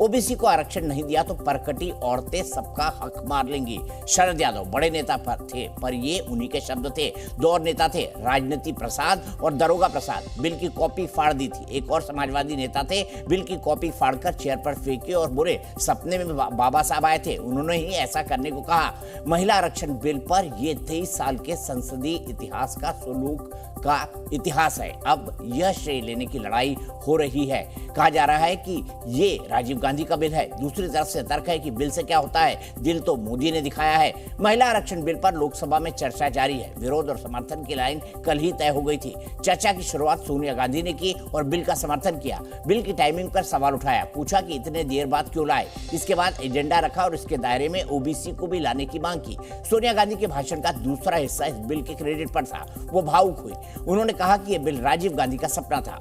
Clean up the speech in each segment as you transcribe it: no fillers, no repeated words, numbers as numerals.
OBC को आरक्षण नहीं दिया तो परकटी औरतें सबका हक मार लेंगी। शरद यादव बड़े नेता थे, पर ये उन्हीं के शब्द थे। दो और नेता थे, राजनीति प्रसाद और दरोगा प्रसाद। बिल की कॉपी फाड़ दी थी। एक और समाजवादी नेता थे, बिल की कॉपी फाड़कर चेयर पर फेंकी और बोले सपने में बाबा साहब आए थे, उन्होंने ही ऐसा करने को कहा। महिला आरक्षण बिल पर ये 23 साल के संसदीय इतिहास का सुलूक का इतिहास है। अब यह श्रेय लेने की लड़ाई हो रही है। कहा जा रहा है कि ये राजीव गांधी का बिल है। दूसरी तरफ से तर्क है कि बिल से क्या होता है, दिल तो मोदी ने दिखाया है। महिला आरक्षण बिल पर लोकसभा में चर्चा जारी है। विरोध और समर्थन की लाइन कल ही तय हो गई थी। चर्चा की शुरुआत सोनिया गांधी ने की और बिल का समर्थन किया। बिल की टाइमिंग पर सवाल उठाया, पूछा कि इतने देर बाद क्यों लाए। इसके बाद एजेंडा रखा और इसके दायरे में ओबीसी को भी लाने की मांग की। सोनिया गांधी के भाषण का दूसरा हिस्सा इस बिल के क्रेडिट पर था। वो भावुक हुई। उन्होंने कहा कि यह बिल राजीव गांधी का सपना था।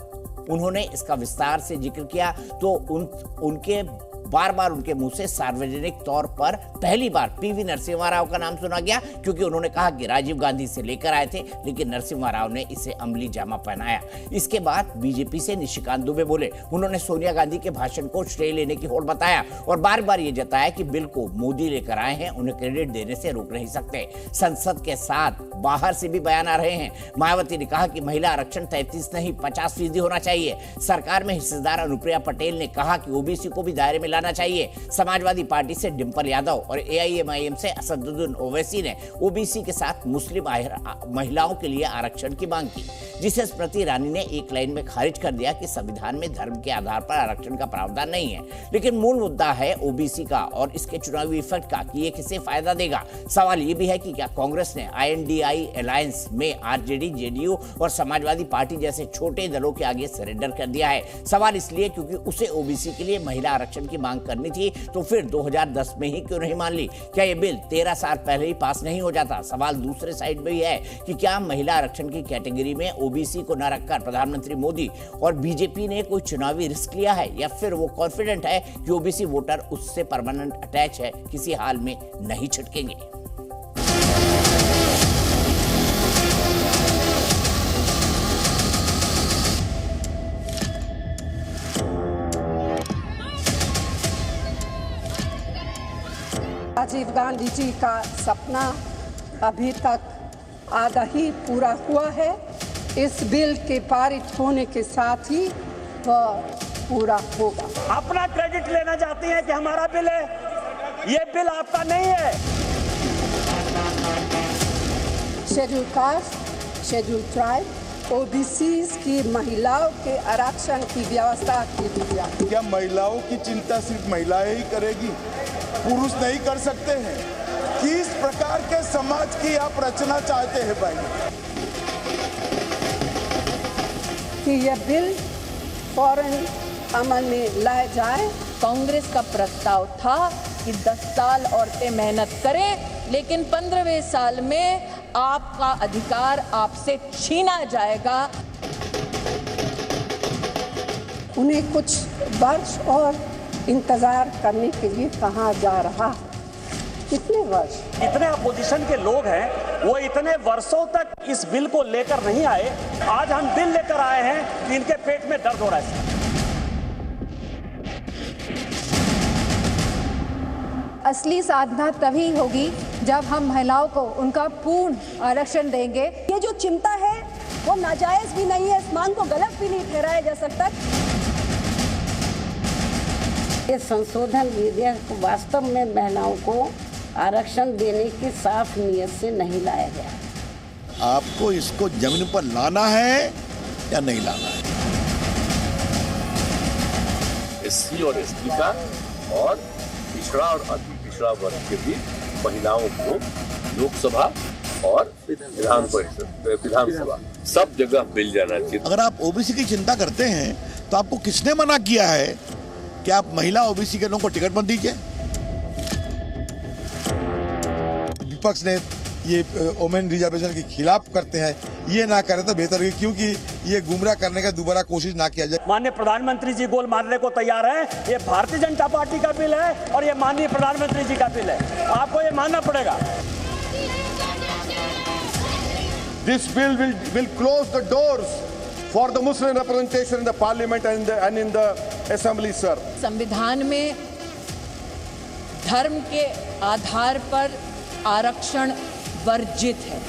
उन्होंने इसका विस्तार से जिक्र किया तो उनके बार बार उनके मुंह से सार्वजनिक तौर पर पहली बार पीवी नरसिम्हा राव का नाम सुना गया, क्योंकि उन्होंने कहा कि राजीव गांधी से लेकर आए थे, लेकिन नरसिम्हा राव ने इसे अमली जामा पहनाया। इसके बाद बीजेपी से निशिकांत दुबे बोले। उन्होंने सोनिया गांधी के भाषण को श्रेय लेने की होड़ बताया और बार बार ये जताया कि बिल को मोदी लेकर आए हैं, उन्हें क्रेडिट देने से रोक नहीं सकते। संसद के साथ बाहर से भी बयान आ रहे हैं। मायावती ने कहा कि महिला आरक्षण 33 नहीं 50% होना चाहिए। सरकार में हिस्सेदार अनुप्रिया पटेल ने कहा कि ओबीसी को भी दायरे में लाना चाहिए। समाजवादी पार्टी से डिंपल यादव और एआईएमआईएम से असदुद्दीन ओवैसी ने ओबीसी के साथ मुस्लिम महिलाओं के लिए आरक्षण की मांग की, जिसे स्मृति ईरानी ने एक लाइन में खारिज कर दिया कि संविधान में धर्म के आधार पर आरक्षण का प्रावधान नहीं है। लेकिन मूल मुद्दा है ओबीसी का और इसके चुनावी इफेक्ट का कि ये किसे फायदा देगा। सवाल ये भी है कि क्या कांग्रेस ने INDI अलायंस में आरजेडी, जेडीयू और समाजवादी पार्टी जैसे छोटे दलों के आगे सरेंडर कर दिया है। सवाल इसलिए क्योंकि उसे ओबीसी के लिए महिला आरक्षण की मांग करनी थी, तो फिर 2010 में ही क्यों नहीं मान ली? क्या ये बिल 13 साल पहले ही पास नहीं हो जाता? सवाल दूसरे साइड में ही है कि क्या महिला आरक्षण की कैटेगरी में ओबीसी को न रखकर प्रधानमंत्री मोदी और बीजेपी ने कोई चुनावी रिस्क लिया है, या फिर वो कॉन्फिडेंट है कि ओबीसी वोटर उससे परमानेंट अटैच है, किसी हाल में नहीं छिटकेंगे। राजीव गांधी जी का सपना अभी तक आधा ही पूरा हुआ है। इस बिल के पारित होने के साथ ही वह पूरा होगा। अपना क्रेडिट लेना चाहती हैं कि हमारा बिल है, ये बिल आपका नहीं है। Schedule caste, schedule tribe, OBCs की महिलाओं के आरक्षण की व्यवस्था की दी। क्या महिलाओं की चिंता सिर्फ महिलाएं ही करेगी, पुरुष नहीं कर सकते हैं? किस प्रकार के समाज की आप रचना चाहते हैं भाई? कि यह बिल फौरन अमल में लाया जाए। कांग्रेस का प्रस्ताव था कि 10 साल औरतें मेहनत करें, लेकिन 15वें साल में आपका अधिकार आपसे छीना जाएगा। उन्हें कुछ वर्ष और इंतजार करने के लिए कहा जा रहा। कितने वर्ष? इतने अपोजिशन के लोग हैं, वो इतने वर्षों तक इस बिल को लेकर नहीं आए। आज हम बिल लेकर आए हैं कि इनके पेट में दर्द हो रहा है। असली साधना तभी होगी जब हम महिलाओं को उनका पूर्ण आरक्षण देंगे। ये जो चिंता है वो नाजायज भी नहीं है, इस मांग को गलत भी नहीं ठहराया जा सकता। ये संशोधन विधेयक वास्तव में महिलाओं को आरक्षण देने की साफ नीयत से नहीं लाया गया। आपको इसको जमीन पर लाना है या नहीं लाना है? SC और ST का और पिछड़ा और अति पिछड़ा वर्ग के बीच महिलाओं को लोकसभा और विधानसभा सब जगह मिल जाना चाहिए। अगर आप ओबीसी की चिंता करते हैं तो आपको किसने मना किया है कि आप महिला ओबीसी के लोगों को टिकट मत दीजिए? विपक्ष ने ये वोमेन रिजर्वेशन के खिलाफ करते हैं, ये ना करे तो बेहतर है, क्योंकि ये गुमराह करने का दोबारा कोशिश ना किया जाए। माननीय प्रधानमंत्री जी गोल मारने को तैयार है। ये भारतीय जनता पार्टी का बिल है और ये माननीय प्रधानमंत्री जी का बिल है, आपको ये मानना पड़ेगा। This bill will close the doors for the Muslim representation in the parliament and in the assembly, sir. संविधान में धर्म के आधार पर आरक्षण वर्जित है।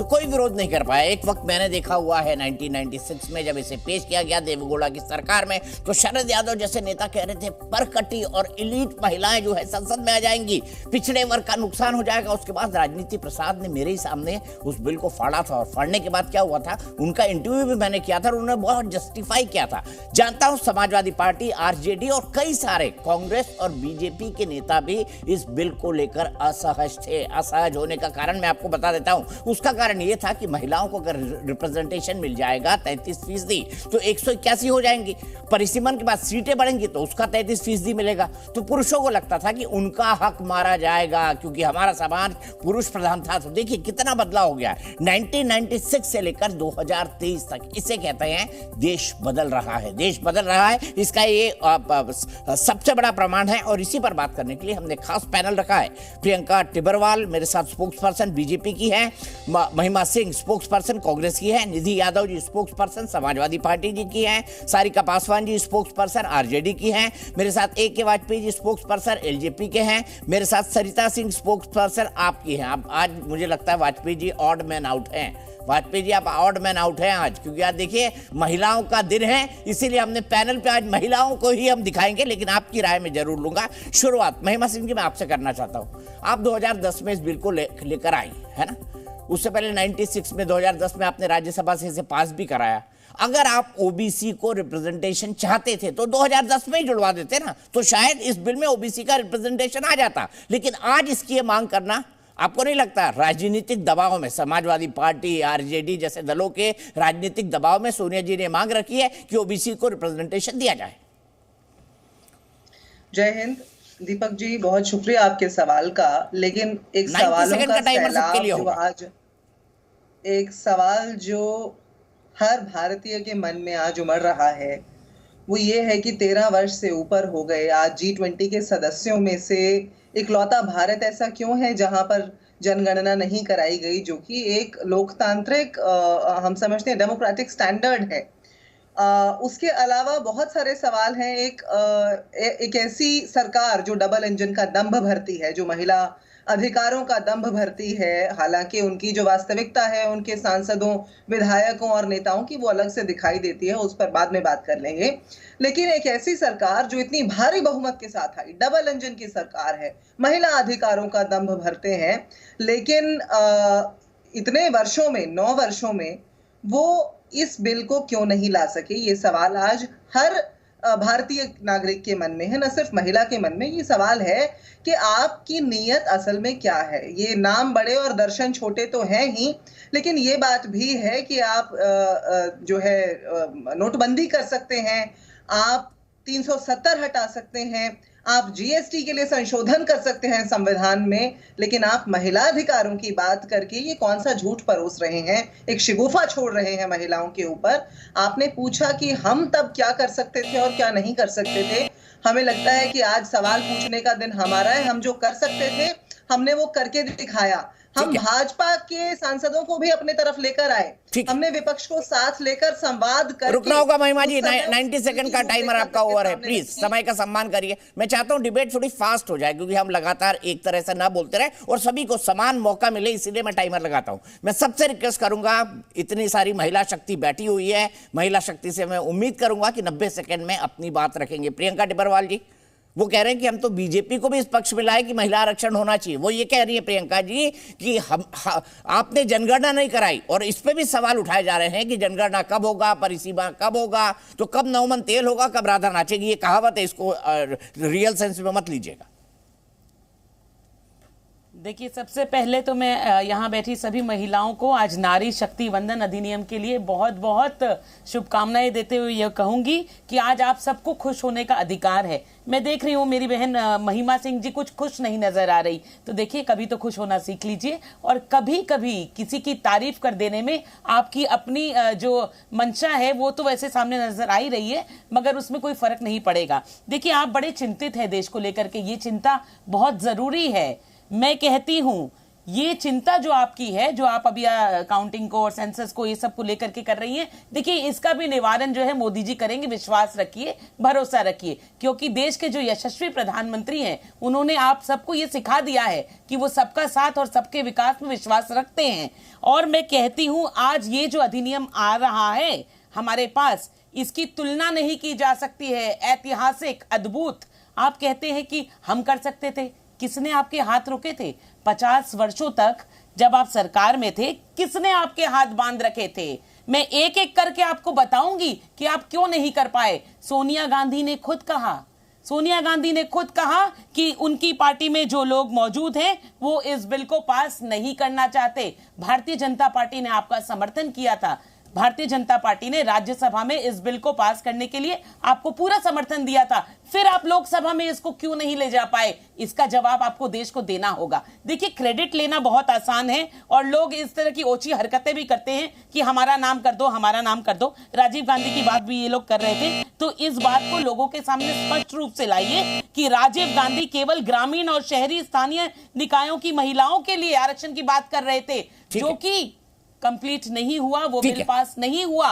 कोई विरोध नहीं कर पाया। एक वक्त मैंने देखा हुआ है 1996 में जब इसे पेश किया गया देवेगौड़ा की सरकार में, तो शरद यादव जैसे नेता कह रहे थे परकटी और एलीट महिलाएं जो है संसद में आ जाएंगी, पिछड़े वर्ग का नुकसान हो जाएगा। उसके बाद राजनीति प्रसाद ने मेरे ही सामने उस बिल को फाड़ा था, और फाड़ने के बाद क्या हुआ था, उनका इंटरव्यू भी मैंने किया था और उन्होंने बहुत जस्टिफाई किया था। जानता हूं समाजवादी पार्टी, आरजेडी और कई सारे कांग्रेस और बीजेपी के नेता भी इस बिल को लेकर असहज थे। असहज होने का कारण मैं आपको बता देता हूं। उसका कारण ये था कि महिलाओं को अगर रिप्रेजेंटेशन मिल जाएगा 33%, तो 181 हो जाएंगी। परिसीमन के बाद सीटें बढ़ेंगी तो उसका 33% मिलेगा। तो पुरुषों को लगता था कि उनका हक मारा जाएगा, क्योंकि हमारा समाज पुरुष प्रधान था। तो देखिए कितना बदलाव हो गया है 1996 से लेकर 2023 तक। इसे कहते हैं देश बदल रहा है। देश बदल रहा है, इसका ये सबसे बड़ा प्रमाण है। और इसी पर बात करने के लिए हमने खास पैनल रखा है। प्रियंका टिब्बरवाल मेरे साथ स्पोक्स पर्सन बीजेपी की है, महिमा सिंह स्पोक्स पर्सन कांग्रेस की है, निधि Yadav ji spokes person Samajwadi party जी की है, Sarika Paswan ji spokes person RJD की हैं, मेरे साथ ए के Vajpayee ji spokes person LJP के हैं, मेरे साथ सरिता सिंह स्पोक्स पर्सन आपकी हैं। अब आज मुझे लगता है Vajpayee ji odd man out हैं। वाजपेयी जी आप ऑड मैन आउट हैं आज, क्योंकि आज देखिए महिलाओं का दिन है, इसीलिए हमने पैनल पे आज महिलाओं को ही हम दिखाएंगे, लेकिन आपकी राय में जरूर लूंगा। शुरुआत महिमा सिंह जी मैं आपसे करना चाहता हूं। आप 2010 में इस बिल को लेकर आई है ना, उससे पहले 96 में 2010 में आपने राज्यसभा से इसे पास भी कराया। अगर आप ओबीसी को रिप्रेजेंटेशन चाहते थे तो 2010 में ही जुड़वा देते ना, तो शायद इस बिल में ओबीसी का रिप्रेजेंटेशन आ जाता। लेकिन आज इसकी ये मांग करना आपको नहीं लगता राजनीतिक दबाव में, समाजवादी पार्टी आरजेडी जैसे दलों के राजनीतिक दबाव में सोनिया जी ने मांग रखी है कि ओबीसी को रिप्रेजेंटेशन दिया जाए? जय हिंद दीपक जी, बहुत शुक्रिया आपके सवाल का। लेकिन एक सवालों का सैलाब जो आज, एक सवाल जो हर भारतीय के मन में आज उमड़ रहा है वो ये है कि 13 वर्ष से ऊपर हो गए, आज G20 के सदस्यों में से इकलौता भारत ऐसा क्यों है जहां पर जनगणना नहीं कराई गई, जो कि एक लोकतांत्रिक हम समझते हैं डेमोक्रेटिक स्टैंडर्ड है। उसके अलावा बहुत सारे सवाल हैं। एक ऐसी सरकार जो डबल इंजन का दंभ भरती है, जो महिला अधिकारों का दंभ भरती है, हालांकि उनकी जो वास्तविकता है उनके सांसदों, विधायकों और नेताओं की वो अलग से दिखाई देती है, उस पर बाद में बात कर लेंगे। लेकिन एक ऐसी सरकार जो इतनी भारी बहुमत के साथ आई, डबल इंजन की सरकार है, महिला अधिकारों का दंभ भरते हैं, लेकिन इतने वर्षों में 9 वर्षों में वो इस बिल को क्यों नहीं ला सके, ये सवाल आज हर भारतीय नागरिक के मन में है, न सिर्फ महिला के मन में। ये सवाल है कि आपकी नीयत असल में क्या है। ये नाम बड़े और दर्शन छोटे तो हैं ही, लेकिन ये बात भी है कि आप जो है नोटबंदी कर सकते हैं, आप 370 हटा सकते हैं, आप जीएसटी के लिए संशोधन कर सकते हैं संविधान में, लेकिन आप महिला अधिकारों की बात करके ये कौन सा झूठ परोस रहे हैं, एक शिगुफा छोड़ रहे हैं महिलाओं के ऊपर। आपने पूछा कि हम तब क्या कर सकते थे और क्या नहीं कर सकते थे। हमें लगता है कि आज सवाल पूछने का दिन हमारा है। हम जो कर सकते थे हमने वो करके दिखाया। हम भाजपा के सांसदों को भी अपने तरफ लेकर आए, हमने विपक्ष को साथ लेकर संवाद कर। रुकना होगा महिमा जी, 90 सेकंड का टाइमर आपका ओवर है, प्लीज समय का सम्मान करिए। मैं चाहता हूं डिबेट थोड़ी फास्ट हो जाए, क्योंकि हम लगातार एक तरह से ना बोलते रहे और सभी को समान मौका मिले, इसीलिए मैं टाइमर लगाता हूं। मैं सबसे रिक्वेस्ट करूंगा, इतनी सारी महिला शक्ति बैठी हुई है, महिला शक्ति से मैं उम्मीद करूंगा कि 90 सेकंड में अपनी बात रखेंगे। प्रियंका टिब्बरवाल जी वो कह रहे हैं कि हम तो बीजेपी को भी इस पक्ष में लाए कि महिला आरक्षण होना चाहिए। वो ये कह रही है प्रियंका जी कि आपने जनगणना नहीं कराई, और इस पे भी सवाल उठाए जा रहे हैं कि जनगणना कब होगा, परिसीमा कब होगा, तो कब नौमन तेल होगा, कब राधा नाचेगी। ये कहावत है, इसको रियल सेंस में मत लीजिएगा। देखिए, सबसे पहले तो मैं यहाँ बैठी सभी महिलाओं को आज नारी शक्ति वंदन अधिनियम के लिए बहुत बहुत शुभकामनाएं देते हुए यह कहूंगी कि आज आप सबको खुश होने का अधिकार है। मैं देख रही हूँ मेरी बहन महिमा सिंह जी कुछ खुश नहीं नजर आ रही, तो देखिए कभी तो खुश होना सीख लीजिए, और कभी कभी किसी की तारीफ कर देने में आपकी अपनी जो मंशा है वो तो वैसे सामने नजर आ ही रही है, मगर उसमें कोई फर्क नहीं पड़ेगा। देखिए, आप बड़े चिंतित हैं देश को लेकर के, ये चिंता बहुत जरूरी है। मैं कहती हूं ये चिंता जो आपकी है, जो आप अभी काउंटिंग को और सेंसस को ये सब को लेकर के कर रही हैं, देखिए इसका भी निवारण जो है मोदी जी करेंगे, विश्वास रखिए, भरोसा रखिए, क्योंकि देश के जो यशस्वी प्रधानमंत्री हैं उन्होंने आप सबको ये सिखा दिया है कि वो सबका साथ और सबके विकास में विश्वास रखते हैं। और मैं कहती हूं आज ये जो अधिनियम आ रहा है हमारे पास, इसकी तुलना नहीं की जा सकती है। ऐतिहासिक, अद्भुत। आप कहते हैं कि हम कर सकते थे, किसने आपके हाथ रोके थे? 50 वर्षों तक जब आप सरकार में थे, किसने आपके हाथ बांध रखे थे? मैं एक एक करके आपको बताऊंगी कि आप क्यों नहीं कर पाए। सोनिया गांधी ने खुद कहा कि उनकी पार्टी में जो लोग मौजूद हैं वो इस बिल को पास नहीं करना चाहते। भारतीय जनता पार्टी ने आपका समर्थन किया था। भारतीय जनता पार्टी ने राज्यसभा में इस बिल को पास करने के लिए आपको पूरा समर्थन दिया था। फिर आप लोकसभा में इसको क्यों नहीं ले जा पाए? इसका जवाब आपको देश को देना होगा। देखिए, क्रेडिट लेना बहुत आसान है और लोग इस तरह की ओछी हरकतें भी करते हैं कि हमारा नाम कर दो, हमारा नाम कर दो। राजीव गांधी की बात भी ये लोग कर रहे थे, तो इस बात को लोगों के सामने स्पष्ट रूप से लाइए कि राजीव गांधी केवल ग्रामीण और शहरी स्थानीय निकायों की महिलाओं के लिए आरक्षण की बात कर रहे थे, जो कि कंप्लीट नहीं हुआ, वो बिल पास नहीं हुआ।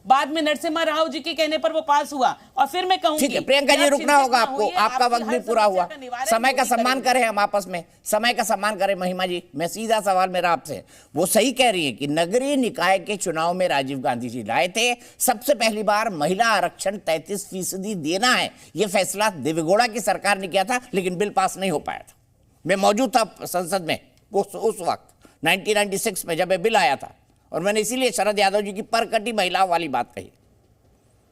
बाद में नरसिम्हा राव जी के कहने पर वो पास हुआ। और फिर मैं कहूंगी, ठीक है प्रियंका जी, रुकना होगा आपको, आपका वक्त भी पूरा हुआ। समय का सम्मान करें हम आपस में, समय का सम्मान करें। महिमा जी, मैं सीधा सवाल मेरा आपसे, वो सही कह रही है कि नगरीय निकाय के चुनाव में राजीव गांधी जी लाए थे, सबसे पहली बार महिला आरक्षण 33% देना है, ये फैसला देवेगौड़ा की सरकार ने किया था, लेकिन बिल पास नहीं हो पाया था। मैं मौजूद था संसद में उस वक्त 1996 में जब ये बिल आया था, और मैंने इसीलिए शरद यादव जी की परकटी महिलाओं वाली बात कही।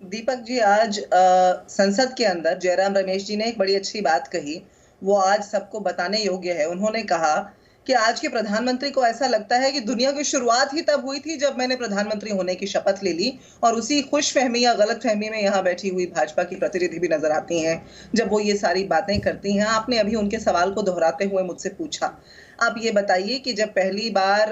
दीपक जी, आज संसद के अंदर जयराम रमेश जी ने एक बड़ी अच्छी बात कही, वो आज सबको बताने योग्य है। उन्होंने कहा कि आज के प्रधानमंत्री को ऐसा लगता है कि दुनिया की शुरुआत ही तब हुई थी जब मैंने प्रधानमंत्री होने की शपथ ले ली, और उसी खुशफहमी या गलतफहमी में यहाँ बैठी हुई भाजपा की प्रतिनिधि भी नजर आती हैं जब वो ये सारी बातें करती हैं। आपने अभी उनके सवाल को दोहराते हुए मुझसे पूछा, आप ये बताइए कि जब पहली बार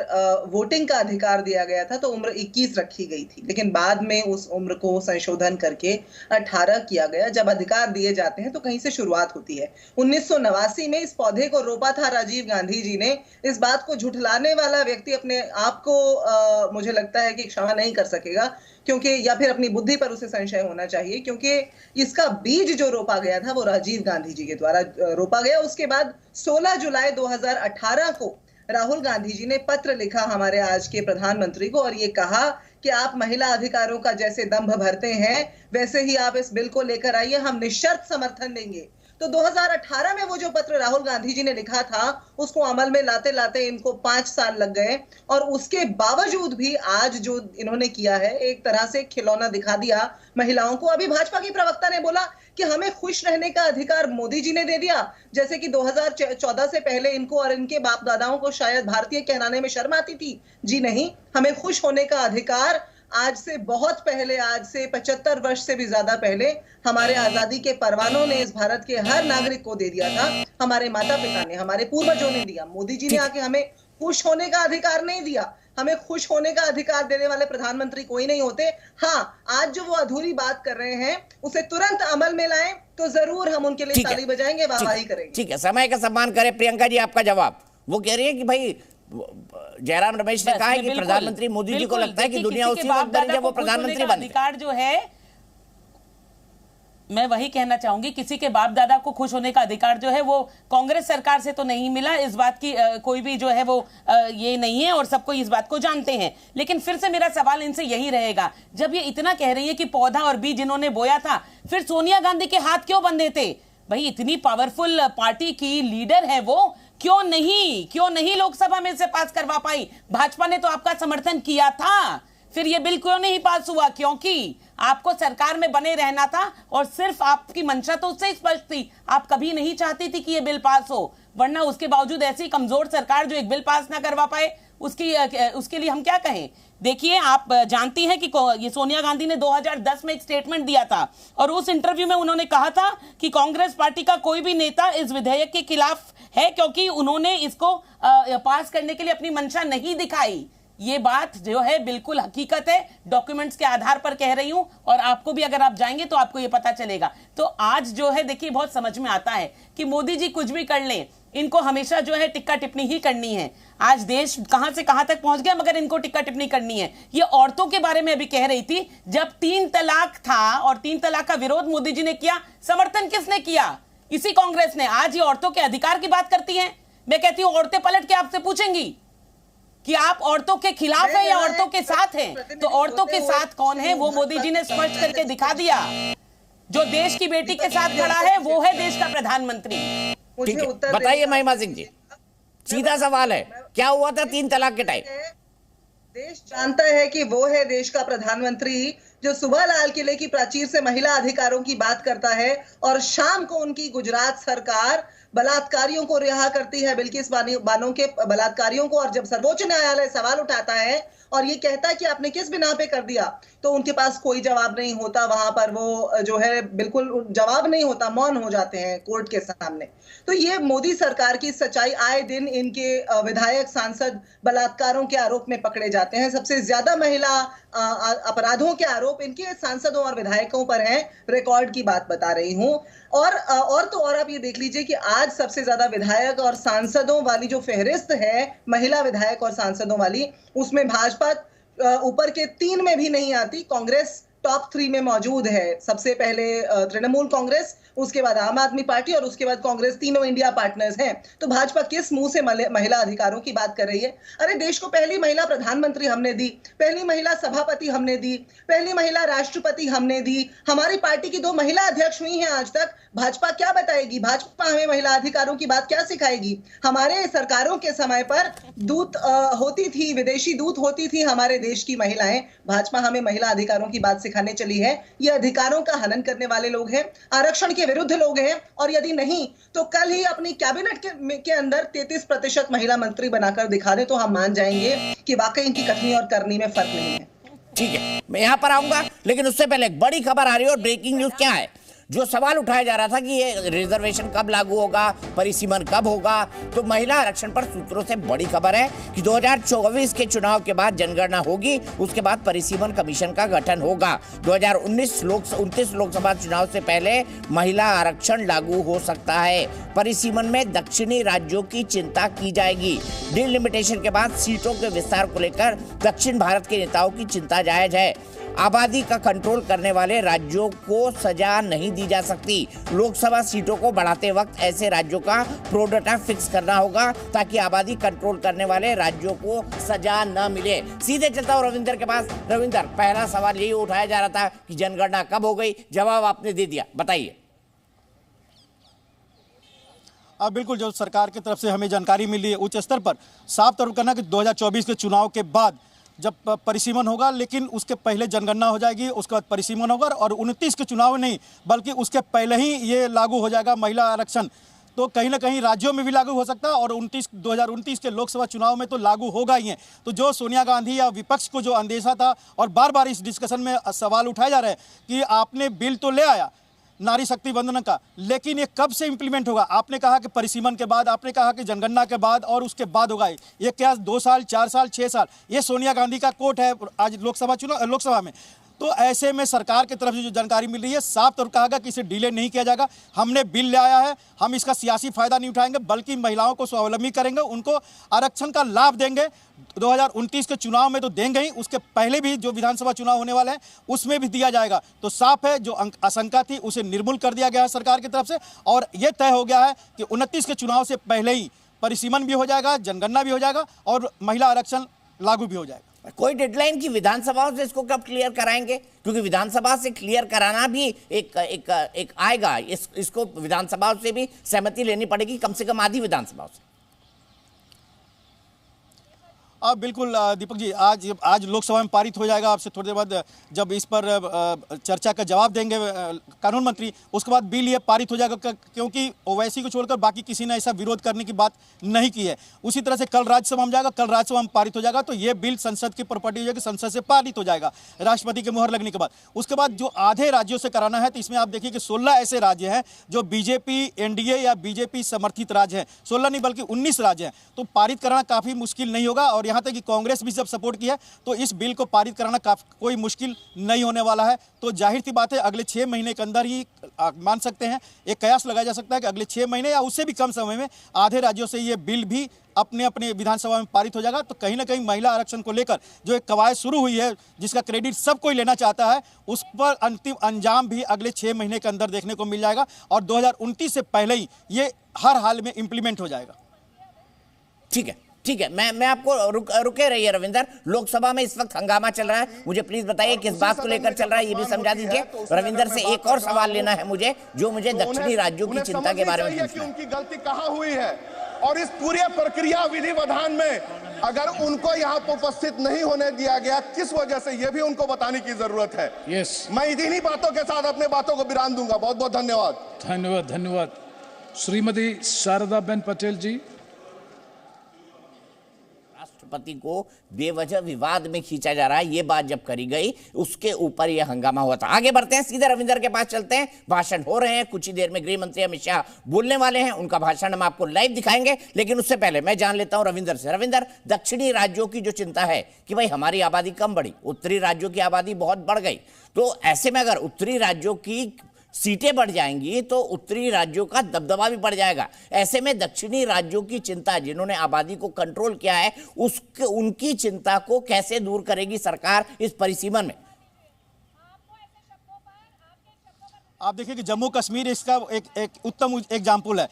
वोटिंग का अधिकार दिया गया था तो उम्र 21 रखी गई थी, लेकिन बाद में उस उम्र को संशोधन करके 18 किया गया। जब अधिकार दिए जाते हैं तो कहीं से शुरुआत होती है। 1989 में इस पौधे को रोपा था राजीव गांधी जी ने। इस बात को झुठलाने वाला व्यक्ति अपने आप को मुझे लगता है कि क्षमा नहीं कर सकेगा, क्योंकि या फिर अपनी बुद्धि पर उसे संशय होना चाहिए, क्योंकि इसका बीज जो रोपा गया था वो राजीव गांधी जी के द्वारा रोपा गया। उसके बाद 16 जुलाई 2018 को राहुल गांधी जी ने पत्र लिखा हमारे आज के प्रधानमंत्री को, और ये कहा कि आप महिला अधिकारों का जैसे दंभ भरते हैं वैसे ही आप इस बिल को लेकर आइए, हम निशर्त समर्थन देंगे। तो 2018 में वो जो पत्र राहुल गांधी जी ने लिखा था उसको अमल में लाते लाते इनको 5 साल लग गए, और उसके बावजूद भी आज जो इन्होंने किया है, एक तरह से खिलौना दिखा दिया महिलाओं को। अभी भाजपा की प्रवक्ता ने बोला कि हमें खुश रहने का अधिकार मोदी जी ने दे दिया, जैसे कि 2014 से पहले इनको और इनके बाप दादाओं को शायद भारतीय कहलाने में शर्म आती थी। जी नहीं, हमें खुश होने का अधिकार आज से बहुत पहले, आज से 75 वर्ष से भी ज्यादा पहले हमारे आजादी के परवानों ने इस भारत के हर नागरिक को दे दिया था। हमारे माता पिता ने, हमारे पूर्वजों ने दिया। मोदी जी ने आके हमें खुश होने का अधिकार नहीं दिया। हमें खुश होने का अधिकार देने वाले प्रधानमंत्री कोई नहीं होते। हाँ, आज जो वो अधूरी बात कर रहे हैं उसे तुरंत अमल में लाएं तो जरूर हम उनके लिए ताली बजाएंगे, वाहवाही करेंगे। ठीक है, समय का सम्मान करें। प्रियंका जी, आपका जवाब। वो कह रही है कि भाई जयराम रमेश ने कहा है कि प्रधानमंत्री मोदी जी को लगता है कि दुनिया उसी वक्त बनी जब वो प्रधानमंत्री बने। अधिकार जो है, मैं वही कहना चाहूंगी, किसी के बाप दादा को खुश होने का अधिकार जो है वो कांग्रेस सरकार से तो नहीं मिला। इस बात की कोई भी जो है वो ये नहीं है, और सबको इस बात को जानते हैं। लेकिन फिर से मेरा सवाल इनसे यही रहेगा, जब ये इतना कह रही है कि पौधा और बीज इन्होंने बोया था, फिर सोनिया गांधी के हाथ क्यों बंधे थे? भाई, इतनी पावरफुल पार्टी की लीडर है वो, क्यों नहीं लोकसभा में से पास करवा पाई? भाजपा ने तो आपका समर्थन किया था, फिर ये बिल क्यों नहीं पास हुआ? क्योंकि आपको सरकार में बने रहना था, और सिर्फ आपकी मंशा तो उससे स्पष्ट थी, आप कभी नहीं चाहती थी कि ये बिल पास हो। वरना उसके बावजूद ऐसी कमजोर सरकार जो एक बिल पास ना करवा पाए, उसके लिए हम क्या कहें? देखिए, आप जानती हैं कि ये सोनिया गांधी ने 2010 में एक स्टेटमेंट दिया था, और उस इंटरव्यू में उन्होंने कहा था कि कांग्रेस पार्टी का कोई भी नेता इस विधेयक के खिलाफ है, क्योंकि उन्होंने इसको पास करने के लिए अपनी मंशा नहीं दिखाई। ये बात जो है बिल्कुल हकीकत है, डॉक्यूमेंट्स के आधार पर कह रही हूं, और आपको भी अगर आप जाएंगे तो आपको ये पता चलेगा। तो आज जो है देखिए बहुत समझ में आता है कि मोदी जी कुछ भी कर लें, इनको हमेशा जो है टिक्का टिप्पणी ही करनी है। आज देश कहां से कहां तक पहुंच गया, मगर इनको टिक्का टिप्पणी करनी है। ये औरतों के बारे में अभी कह रही थी, जब 3 तलाक था और 3 तलाक का विरोध मोदी जी ने किया, समर्थन किसने किया? इसी कांग्रेस ने। आज ये औरतों के अधिकार की बात करती हैं। मैं कहती हूं औरतें पलट के आपसे पूछेंगी कि आप औरतों के खिलाफ हैं या औरतों के साथ हैं। तो औरतों के साथ कौन है वो मोदी जी ने स्पष्ट करके दिखा दिया। जो देश की बेटी के साथ खड़ा है वो है देश का प्रधानमंत्री। ठीक है, बताइए महिमा सिंह जी, सीधा सवाल है, क्या हुआ था 3 तलाक के टाइम? देश जानता है कि वो है देश का प्रधानमंत्री जो सुबह लाल किले की प्राचीर से महिला अधिकारों की बात करता है और शाम को उनकी गुजरात सरकार बलात्कारियों को रिहा करती है, बिल्किस बानो के बलात्कारियों को। और जब सर्वोच्च न्यायालय सवाल उठाता है और ये कहता है कि आपने किस बिना पे कर दिया, तो उनके पास कोई जवाब नहीं होता। वहां पर वो जो है बिल्कुल जवाब नहीं होता, मौन हो जाते हैं कोर्ट के सामने। तो ये मोदी सरकार की सच्चाई, आए दिन इनके विधायक सांसद बलात्कारों के आरोप में पकड़े जाते हैं। सबसे ज्यादा महिला अपराधों के आरोप इनके सांसदों और विधायकों पर हैं। रिकॉर्ड की बात बता रही हूं। और तो और आप ये देख लीजिए कि आज सबसे ज्यादा विधायक और सांसदों वाली जो फहरिस्त है, महिला विधायक और सांसदों वाली, उसमें भाजपा ऊपर के 3 में भी नहीं आती। कांग्रेस टॉप 3 में मौजूद है। सबसे पहले तृणमूल कांग्रेस, उसके बाद आम आदमी पार्टी और उसके बाद कांग्रेस, तीनों इंडिया पार्टनर्स हैं। तो भाजपा किस मुंह से महिला अधिकारों की बात कर रही है? अरे देश को पहली महिला प्रधानमंत्री हमने दी, पहली महिला सभापति हमने दी, पहली महिला राष्ट्रपति हमने दी। हमारी पार्टी की 2 महिला अध्यक्ष हुई हैं आज तक। भाजपा क्या बताएगी? भाजपा हमें महिला अधिकारों की बात क्या सिखाएगी? हमारे सरकारों के समय पर दूत होती थी, विदेशी दूत होती थी हमारे देश की महिलाएं। भाजपा हमें महिला अधिकारों की बात सिखाने चली है। ये अधिकारों का हनन करने वाले लोग हैं, आरक्षण के विरुद्ध लोग हैं। और यदि नहीं तो कल ही अपनी कैबिनेट के अंदर 33% महिला मंत्री बनाकर दिखा दे, तो हम मान जाएंगे कि वाकई इनकी कथनी और करनी में फर्क नहीं है। ठीक है, मैं यहां पर आऊंगा, लेकिन उससे पहले एक बड़ी खबर आ रही है और ब्रेकिंग न्यूज क्या है। जो सवाल उठाया जा रहा था कि ये रिजर्वेशन कब लागू होगा, परिसीमन कब होगा, तो महिला आरक्षण पर सूत्रों से बड़ी खबर है कि 2024 के चुनाव के बाद जनगणना होगी, उसके बाद परिसीमन कमीशन का गठन होगा। 2029 लोकसभा चुनाव से पहले महिला आरक्षण लागू हो सकता है। परिसीमन में दक्षिणी राज्यों की चिंता की जाएगी। डिलिमिटेशन के बाद सीटों के विस्तार को लेकर दक्षिण भारत के नेताओं की चिंता जायज है। आबादी का कंट्रोल करने वाले राज्यों को सजा नहीं दी जा सकती। लोकसभा सीटों को बढ़ाते वक्त ऐसे राज्यों का प्रोडाटा फिक्स करना होगा ताकि आबादी कंट्रोल करने वाले राज्यों को सजा न मिले। सीधे चलता हूं रविंदर के पास। रविंदर, पहला सवाल यही उठाया जा रहा था कि जनगणना कब हो गई, जवाब आपने दे दिया, बताइए। अब बिल्कुल जो सरकार की तरफ से हमें जानकारी मिली है उच्च स्तर पर, साफ तौर पर कहना कि 2024 के चुनाव के बाद जब परिसीमन होगा, लेकिन उसके पहले जनगणना हो जाएगी, उसके बाद परिसीमन होगा और 29 के चुनाव नहीं बल्कि उसके पहले ही ये लागू हो जाएगा महिला आरक्षण। तो कहीं ना कहीं राज्यों में भी लागू हो सकता है और 2029 के लोकसभा चुनाव में तो लागू होगा ही है। तो जो सोनिया गांधी या विपक्ष को जो अंदेशा था और बार बार इस डिस्कशन में सवाल उठाए जा रहे हैं कि आपने बिल तो ले आया नारी शक्ति वंदन का, लेकिन ये कब से इंप्लीमेंट होगा? आपने कहा कि परिसीमन के बाद, आपने कहा कि जनगणना के बाद और उसके बाद होगा। ये क्या 2 साल, 4 साल, 6 साल? ये सोनिया गांधी का कोट है आज लोकसभा में। तो ऐसे में सरकार की तरफ से जो जानकारी मिल रही है, साफ तौर पर कहा गया कि इसे डिले नहीं किया जाएगा। हमने बिल ले आया है, हम इसका सियासी फायदा नहीं उठाएंगे बल्कि महिलाओं को स्वावलंबी करेंगे, उनको आरक्षण का लाभ देंगे। 2029 के चुनाव में तो देंगे ही, उसके पहले भी जो विधानसभा चुनाव होने वाले हैं उसमें भी दिया जाएगा। तो साफ है जो आशंका थी उसे निर्मूल कर दिया गया है सरकार की तरफ से और यह तय हो गया है कि 29 के चुनाव से पहले ही परिसीमन भी हो जाएगा, जनगणना भी हो जाएगा और महिला आरक्षण लागू भी हो जाएगा। कोई डेडलाइन की विधानसभाओं से इसको कब क्लियर कराएंगे? क्योंकि विधानसभा से क्लियर कराना भी एक आएगा, इसको विधानसभाओं से भी सहमति लेनी पड़ेगी, कम से कम आधी विधानसभाओं से। बिल्कुल दीपक जी, आज लोकसभा में पारित हो जाएगा। आपसे थोड़ी देर बाद जब इस पर चर्चा का जवाब देंगे कानून मंत्री, उसके बाद बिल ये पारित हो जाएगा क्योंकि ओवैसी को छोड़कर बाकी किसी ने ऐसा विरोध करने की बात नहीं की है। उसी तरह से कल राज्यसभा में जाएगा, कल राज्यसभा में पारित हो जाएगा तो ये बिल संसद की प्रॉपर्टी हो जाएगी, संसद से पारित हो जाएगा राष्ट्रपति की मुहर लगने के बाद। उसके बाद जो आधे राज्यों से कराना है तो इसमें आप देखिए कि 16 ऐसे राज्य हैं जो बीजेपी एनडीए या बीजेपी समर्थित राज्य हैं। 16 नहीं बल्कि 19 राज्य हैं। तो पारित कराना काफ़ी मुश्किल नहीं होगा और यहाँ तक कि कांग्रेस भी जब सपोर्ट की है, तो इस बिल को पारित कराना कोई मुश्किल नहीं होने वाला है। तो जाहिर सी बात है अगले 6 महीने के अंदर ही मान सकते हैं, एक कयास लगाया जा सकता है कि अगले 6 महीने या उससे भी कम समय में आधे राज्यों से ये बिल भी अपने अपने विधानसभा में पारित हो जाएगा। तो कहीं ना कहीं महिला आरक्षण को लेकर जो एक कवायद शुरू हुई है, जिसका क्रेडिट सब कोई लेना चाहता है, उस पर अंतिम अंजाम भी अगले 6 महीने के अंदर देखने को मिल जाएगा और 2029 से पहले ही ये हर हाल में इंप्लीमेंट हो जाएगा। ठीक है, ठीक है, मैं आपको रुके रहिए रविंदर। लोकसभा में इस वक्त हंगामा चल रहा है, मुझे प्लीज बताइए किस बात को लेकर चल रहा है, ये भी समझा दीजिए। रविंदर से एक और सवाल लेना है मुझे, जो मुझे दक्षिणी राज्यों की चिंता के बारे में पूछना है। उनकी गलती कहाँ हुई है और इस पूरी प्रक्रिया विधि विधान में अगर उनको यहाँ पर उपस्थित नहीं होने दिया गया, किस वजह से, ये भी उनको बताने की जरूरत है। मैं इन्हीं बातों के साथ अपने बातों को विराम दूंगा। बहुत बहुत धन्यवाद। धन्यवाद, धन्यवाद। श्रीमती शारदा बेन पटेल जी। राष्ट्रपति को बेवजह विवाद में खींचा जा रहा है, ये बात जब करी गई उसके ऊपर यह हंगामा हुआ था। आगे बढ़ते हैं, सीधे रविंदर के पास चलते हैं। भाषण हो रहे हैं, कुछ ही देर में गृह मंत्री अमित शाह बोलने वाले हैं, उनका भाषण हम आपको लाइव दिखाएंगे। लेकिन उससे पहले मैं जान लेता हूं रविंदर से। रविंदर, दक्षिणी राज्यों की जो चिंता है कि भाई हमारी आबादी कम बढ़ी, उत्तरी राज्यों की आबादी बहुत बढ़ गई, तो ऐसे में अगर उत्तरी राज्यों की सीटें बढ़ जाएंगी तो उत्तरी राज्यों का दबदबा भी बढ़ जाएगा। ऐसे में दक्षिणी राज्यों की चिंता, जिन्होंने आबादी को कंट्रोल किया है, उनकी चिंता को कैसे दूर करेगी सरकार इस परिसीमन में? आप देखिए कि जम्मू कश्मीर इसका एक उत्तम एग्जाम्पल है।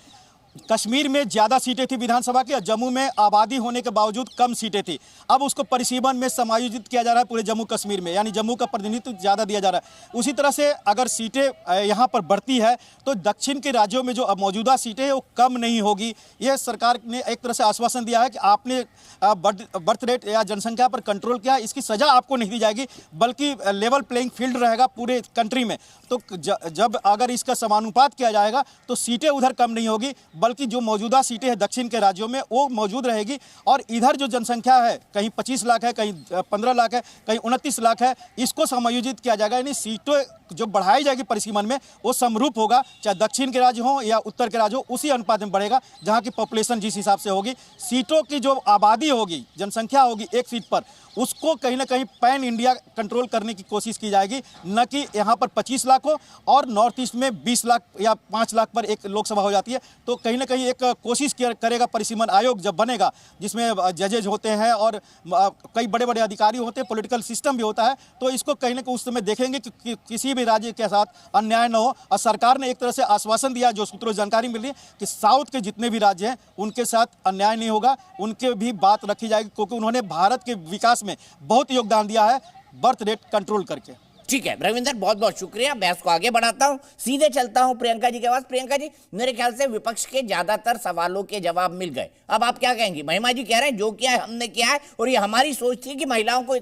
कश्मीर में ज़्यादा सीटें थी विधानसभा की, जम्मू में आबादी होने के बावजूद कम सीटें थी। अब उसको परिसीमन में समायोजित किया जा रहा है पूरे जम्मू कश्मीर में, यानी जम्मू का प्रतिनिधित्व ज़्यादा दिया जा रहा है। उसी तरह से अगर सीटें यहाँ पर बढ़ती है तो दक्षिण के राज्यों में जो मौजूदा सीटें हैं वो कम नहीं होगी। यह सरकार ने एक तरह से आश्वासन दिया है कि आपने बर्थ रेट या जनसंख्या पर कंट्रोल किया, इसकी सज़ा आपको नहीं दी जाएगी, बल्कि लेवल प्लेइंग फील्ड रहेगा पूरे कंट्री में। तो जब अगर इसका समानुपात किया जाएगा तो सीटें उधर कम नहीं होगी, बल्कि जो मौजूदा सीटें हैं दक्षिण के राज्यों में वो मौजूद रहेगी। और इधर जो जनसंख्या है, कहीं 25 लाख है, कहीं 15 लाख है, कहीं 29 लाख है, इसको समायोजित किया जाएगा। यानी सीटें जो बढ़ाई जाएगी परिसीमन में वो समरूप होगा, चाहे दक्षिण के राज्य हो या उत्तर के राज्य हो, उसी अनुपात में बढ़ेगा जहाँ की पॉपुलेशन जिस हिसाब से होगी। सीटों की जो आबादी होगी, जनसंख्या होगी एक सीट पर, उसको कहीं ना कहीं पैन इंडिया कंट्रोल करने की कोशिश की जाएगी, न कि यहाँ पर 25 लाख हो और नॉर्थ ईस्ट में 20 लाख या 5 लाख पर एक लोकसभा हो जाती है। तो कहीं ना कहीं एक कोशिश करेगा परिसीमन आयोग जब बनेगा, जिसमें जजेज होते हैं और कई बड़े बड़े अधिकारी होते हैं, पॉलिटिकल सिस्टम भी होता है, तो इसको कहीं ना कहीं उस समय देखेंगे कि किसी भी राज्य के साथ अन्याय न हो। और सरकार ने एक तरह से आश्वासन दिया, जो सूत्रों से जानकारी मिल रही है, कि साउथ के जितने भी राज्य हैं उनके साथ अन्याय नहीं होगा, उनके भी बात रखी जाएगी, क्योंकि उन्होंने भारत के विकास में बहुत योगदान दिया है बर्थ रेट कंट्रोल करके। ठीक है रविंदर, बहुत बहुत शुक्रिया। बहस को आगे बढ़ाता हूं, सीधे चलता हूं प्रियंका जी के पास। प्रियंका जी, मेरे ख्याल से विपक्ष के ज्यादातर सवालों के जवाब मिल गए, अब आप क्या कहेंगी? महिमा जी कह रहे हैं जो किया है हमने किया है, और ये हमारी सोच थी कि महिलाओं को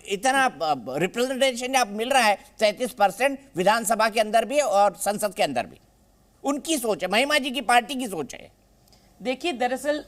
इतना रिप्रेजेंटेशन अब मिल रहा है 33% विधानसभा के अंदर भी और संसद के अंदर भी। उनकी सोच है, महिमा जी की पार्टी की सोच है। देखिए, दरअसल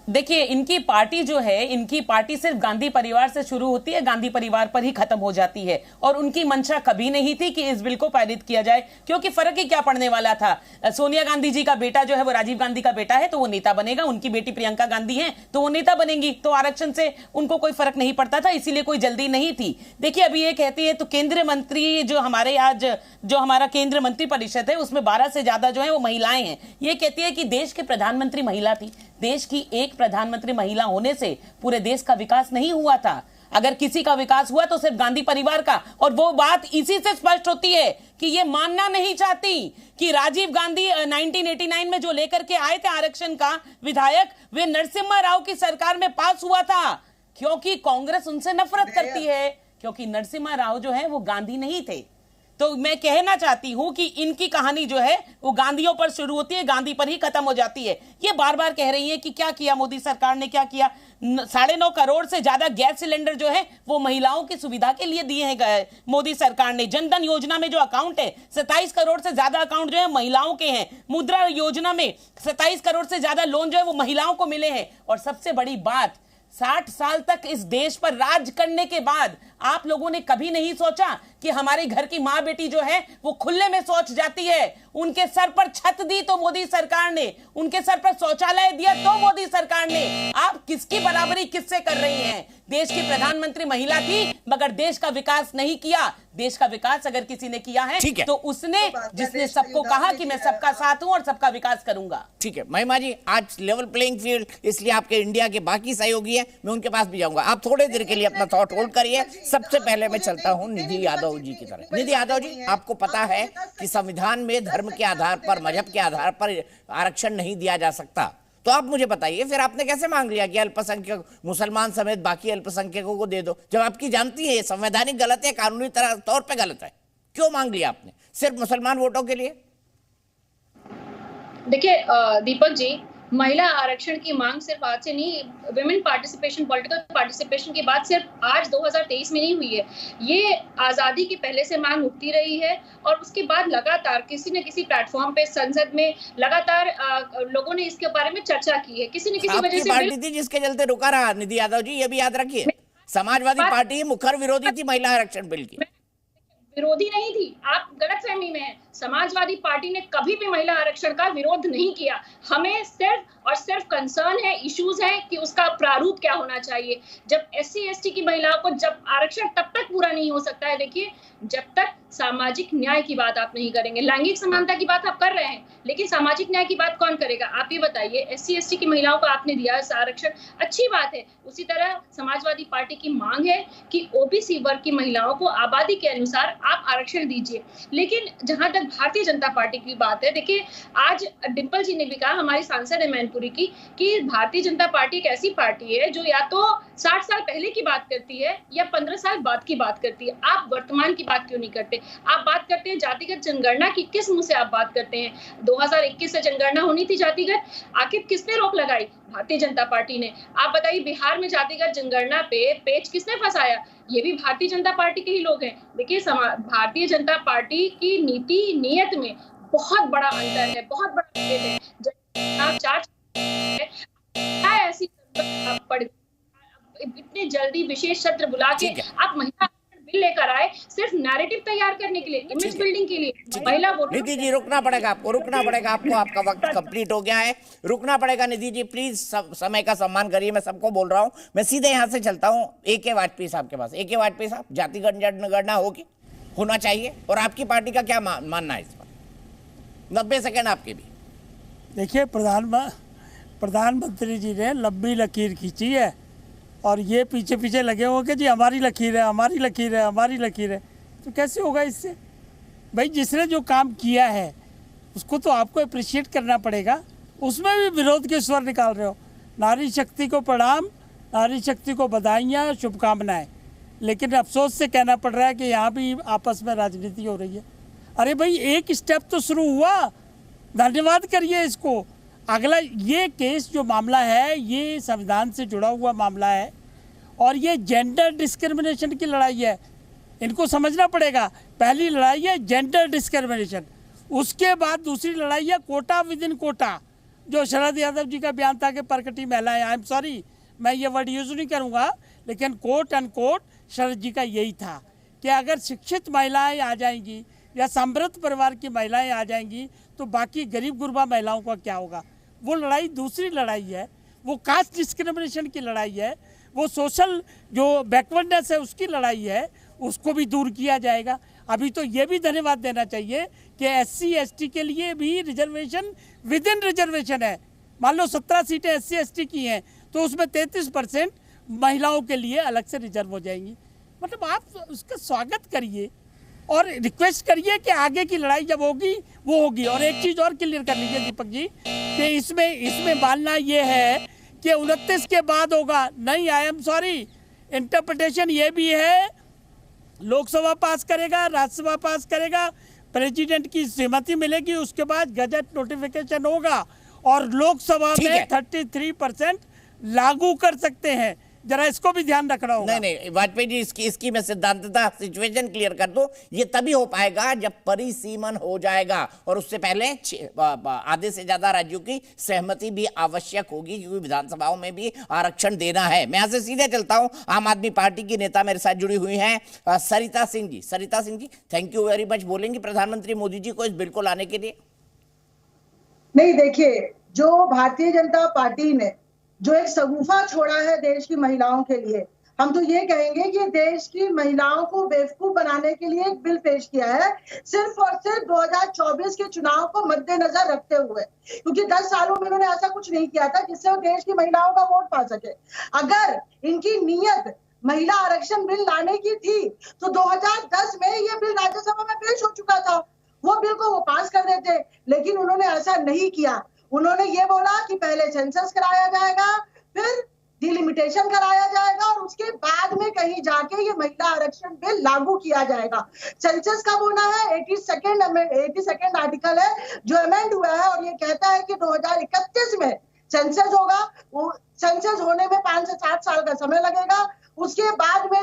देखिए, इनकी पार्टी जो है, इनकी पार्टी सिर्फ गांधी परिवार से शुरू होती है, गांधी परिवार पर ही खत्म हो जाती है। और उनकी मंशा कभी नहीं थी कि इस बिल को पारित किया जाए, क्योंकि फर्क ही क्या पड़ने वाला था। सोनिया गांधी जी का बेटा जो है वो राजीव गांधी का बेटा है, तो वो नेता बनेगा, उनकी बेटी प्रियंका गांधी है तो वो नेता बनेंगी, तो आरक्षण से उनको कोई फर्क नहीं पड़ता था, इसीलिए कोई जल्दी नहीं थी। देखिए, अभी ये कहती है तो केंद्रीय मंत्री जो हमारे आज जो हमारा केंद्रीय मंत्री परिषद है उसमें 12 से ज्यादा जो है वो महिलाएं हैं। ये कहती है कि देश के प्रधानमंत्री महिला थी, देश की एक प्रधानमंत्री महिला होने से पूरे देश का विकास नहीं हुआ था। अगर किसी का विकास हुआ तो सिर्फ गांधी परिवार का। और वो बात इसी से स्पष्ट होती है कि ये मानना नहीं चाहती कि राजीव गांधी 1989 में जो लेकर के आए थे आरक्षण का विधायक, वे नरसिम्हा राव की सरकार में पास हुआ था, क्योंकि कांग्रेस उनसे नफरत करती है, क्योंकि नरसिम्हा राव जो है वो गांधी नहीं थे। तो मैं कहना चाहती हूं कि इनकी कहानी जो है वो गांधियों पर शुरू होती है, गांधी पर ही खत्म हो जाती है। ये बार बार कह रही है कि क्या किया मोदी सरकार ने, क्या किया। 9.5 करोड़ से ज्यादा गैस सिलेंडर जो है वो महिलाओं की सुविधा के लिए दिए हैं मोदी सरकार ने। जनधन योजना में जो अकाउंट है 27 करोड़ से ज्यादा अकाउंट जो है महिलाओं के हैं। मुद्रा योजना में 27 करोड़ से ज्यादा लोन जो है वो महिलाओं को मिले हैं। और सबसे बड़ी बात, 60 साल तक इस देश पर राज करने के बाद आप लोगों ने कभी नहीं सोचा कि हमारे घर की माँ बेटी जो है वो खुले में शौच जाती है। उनके सर पर छत दी तो मोदी सरकार ने, उनके सर पर शौचालय दिया तो मोदी सरकार ने। आप किसकी बराबरी किससे कर रही हैं? देश की प्रधानमंत्री महिला थी मगर देश का विकास नहीं किया। देश का विकास अगर किसी ने किया है तो उसने, जिसने सबको कहा कि मैं सबका साथ हूं और सबका विकास करूंगा। ठीक है महिमा जी, आज लेवल प्लेइंग फील्ड, इसलिए आपके इंडिया के बाकी सहयोगी हैं, मैं उनके पास भी जाऊंगा। आप थोड़े देर के लिए अपना थॉट होल्ड करिए। सबसे पहले मैं चलता हूं निधि यादव जी की तरफ। निधि यादव जी, आपको पता है कि संविधान में धर्म के आधार पर, मजहब के आधार पर आरक्षण नहीं दिया जा सकता, तो आप मुझे बताइए फिर आपने कैसे मांग लिया कि अल्पसंख्यक, मुसलमान समेत बाकी अल्पसंख्यकों को दे दो, जब आपकी जानती है ये संवैधानिक गलत है, कानूनी तौर पे गलत है? क्यों मांग लिया आपने सिर्फ मुसलमान वोटों के लिए? देखिए दीपक जी, महिला आरक्षण की मांग सिर्फ आज से नहीं, विमेन पार्टिसिपेशन, पॉलिटिकल पार्टिसिपेशन की बात सिर्फ आज 2023 में नहीं हुई है। ये आजादी के पहले से मांग उठती रही है और उसके बाद लगातार किसी न किसी प्लेटफॉर्म पे, संसद में लगातार लोगों ने इसके बारे में चर्चा की है। किसी न किसी वजह से पार्टी थी जिसके चलते रुका रहा। निधि यादव जी, ये भी याद रखिए, समाजवादी पार्टी मुखर विरोधी थी महिला आरक्षण बिल की। विरोधी नहीं थी, आप गलतफहमी में हैं। समाजवादी पार्टी ने कभी भी महिला आरक्षण का विरोध नहीं किया। हमें सिर्फ और सिर्फ कंसर्न है, इश्यूज है कि उसका प्रारूप क्या होना चाहिए। जब SC ST की महिलाओं को जब आरक्षण तब तक पूरा नहीं हो सकता है, देखिए, जब तक सामाजिक न्याय की बात आप नहीं करेंगे। लैंगिक समानता की बात आप कर रहे हैं, लेकिन सामाजिक न्याय की बात कौन करेगा? आप ये बताइए। SC ST की महिलाओं को आपने दिया आरक्षण, अच्छी बात है। उसी तरह समाजवादी पार्टी की मांग है कि OBC वर्ग की महिलाओं को आबादी के अनुसार आप आरक्षण दीजिए। लेकिन जहां तक भारतीय जनता पार्टी की बात है, देखिए, आज डिंपल जी ने भी कहा, हमारी सांसद है मैनपुरी की, कि भारतीय जनता पार्टी एक ऐसी पार्टी है जो या तो 60 साल पहले की बात करती है या 15 साल बाद की बात करती है। आप वर्तमान की बात क्यों नहीं करते? आप बात करते हैं जातिगत जनगणना की, किस मुंह से आप बात करते हैं? 2021 से जनगणना होनी थी जातिगत, आखिर किसने रोक लगाई? भारतीय जनता पार्टी ने। आप बताइए, बिहार में जातिगत जनगणना पे पेच किसने फंसाया? ये भी भारतीय जनता पार्टी के ही लोग हैं। देखिए, भारतीय जनता पार्टी की नीति नीयत में बहुत बड़ा अंतर है, बहुत बड़ा भेद है। ऐसी इतने जल्दी विशेष सत्र बुला के आप महिला बिल लेकर आए सिर्फ नैरेटिव तैयार करने के लिए, इमेज बिल्डिंग के लिए। महिला वोट। निधि जी, रुकना पड़ेगा आपको, रुकना पड़ेगा आपको, आपका वक्त कंप्लीट हो गया है, रुकना पड़ेगा। निधि जी प्लीज समय का सम्मान करिए, मैं सबको बोल रहा हूँ। मैं सीधे यहाँ से चलता हूँ AK वाजपेयी साहब के पास। AK वाजपेयी साहब, जातिगत जनगणना होगी, होना चाहिए, और आपकी पार्टी का क्या मानना है इस पर? 90 सेकेंड आपके भी। देखिए, प्रधानमंत्री जी ने लंबी लकीर खींची है और ये पीछे पीछे लगे हो कि जी हमारी लकीर है, हमारी लकीर है, हमारी लकीर है, तो कैसे होगा इससे? भाई, जिसने जो काम किया है उसको तो आपको अप्रिशिएट करना पड़ेगा। उसमें भी विरोध के स्वर निकाल रहे हो। नारी शक्ति को प्रणाम, नारी शक्ति को बधाइयाँ, शुभकामनाएं, लेकिन अफसोस से कहना पड़ रहा है कि यहाँ भी आपस में राजनीति हो रही है। अरे भाई, एक स्टेप तो शुरू हुआ, धन्यवाद करिए इसको। अगला ये केस जो मामला है, ये संविधान से जुड़ा हुआ मामला है और ये जेंडर डिस्क्रिमिनेशन की लड़ाई है। इनको समझना पड़ेगा। पहली लड़ाई है जेंडर डिस्क्रिमिनेशन, उसके बाद दूसरी लड़ाई है कोटा विद इन कोटा। जो शरद यादव जी का बयान था कि परकटी महिलाएं, आई एम सॉरी मैं ये वर्ड यूज़ नहीं करूँगा, लेकिन कोट एंड कोट शरद जी का यही था कि अगर शिक्षित महिलाएँ आ जाएंगी या समृद्ध परिवार की महिलाएँ आ जाएंगी तो बाकी गरीब गुरबा महिलाओं का क्या होगा। वो लड़ाई दूसरी लड़ाई है, वो कास्ट डिस्क्रिमिनेशन की लड़ाई है, वो सोशल जो बैकवर्डनेस है उसकी लड़ाई है, उसको भी दूर किया जाएगा। अभी तो ये भी धन्यवाद देना चाहिए कि SC ST के लिए भी रिजर्वेशन विद इन रिजर्वेशन है। मान लो 17 सीटें SC ST की हैं तो उसमें 33% महिलाओं के लिए अलग से रिजर्व हो जाएंगी। मतलब आप उसका स्वागत करिए और रिक्वेस्ट करिए कि आगे की लड़ाई जब होगी वो होगी। और एक चीज़ और क्लियर कर लीजिए दीपक जी कि इसमें मानना ये है कि 29 के बाद होगा, नहीं, आई एम सॉरी, इंटरप्रिटेशन ये भी है, लोकसभा पास करेगा, राज्यसभा पास करेगा, प्रेसिडेंट की सहमति मिलेगी, उसके बाद गजट नोटिफिकेशन होगा और लोकसभा में 33% लागू कर सकते हैं। जरा इसको भी ध्यान रखना होगा। नहीं वाजपेयी जी, इसकी मैं सिद्धांतता सिचुएशन क्लियर कर दूं, ये तभी हो पाएगा जब परिसीमन हो जाएगा और उससे पहले आधे से ज्यादा राज्यों की सहमति भी आवश्यक होगी, क्योंकि विधानसभाओं में भी आरक्षण देना है। मैं यहां से सीधे चलता हूं, आम आदमी पार्टी की नेता मेरे साथ जुड़ी हुई हैं सरिता सिंह जी। सरिता Singh ji, thank you very much. बोलेंगे प्रधानमंत्री मोदी जी को इस बिल को लाने के लिए? नहीं, देखिए, जो भारतीय जनता पार्टी ने जो एक शगुफा छोड़ा है देश की महिलाओं के लिए, हम तो ये कहेंगे कि देश की महिलाओं को बेवकूफ बनाने के लिए एक बिल पेश किया है, सिर्फ और सिर्फ 2024 के चुनाव को मद्देनजर रखते हुए, क्योंकि 10 सालों में उन्होंने ऐसा कुछ नहीं किया था जिससे वो देश की महिलाओं का वोट पा सके। अगर इनकी नीयत महिला आरक्षण बिल लाने की थी तो 2010 में ये बिल राज्यसभा में पेश हो चुका था, वो बिल को वो पास कर देते, लेकिन उन्होंने ऐसा नहीं किया। उन्होंने ये बोला कि पहले सेंसस कराया जाएगा, फिर डिलिमिटेशन कराया जाएगा और उसके बाद में कहीं जाके ये महिला आरक्षण बिल लागू किया जाएगा। सेंसस कब होना है? 82nd आर्टिकल है जो अमेंड हुआ है और ये कहता है कि 2031 में सेंसस होगा। वो सेंसस होने में 5 से 7 साल का समय लगेगा, उसके बाद में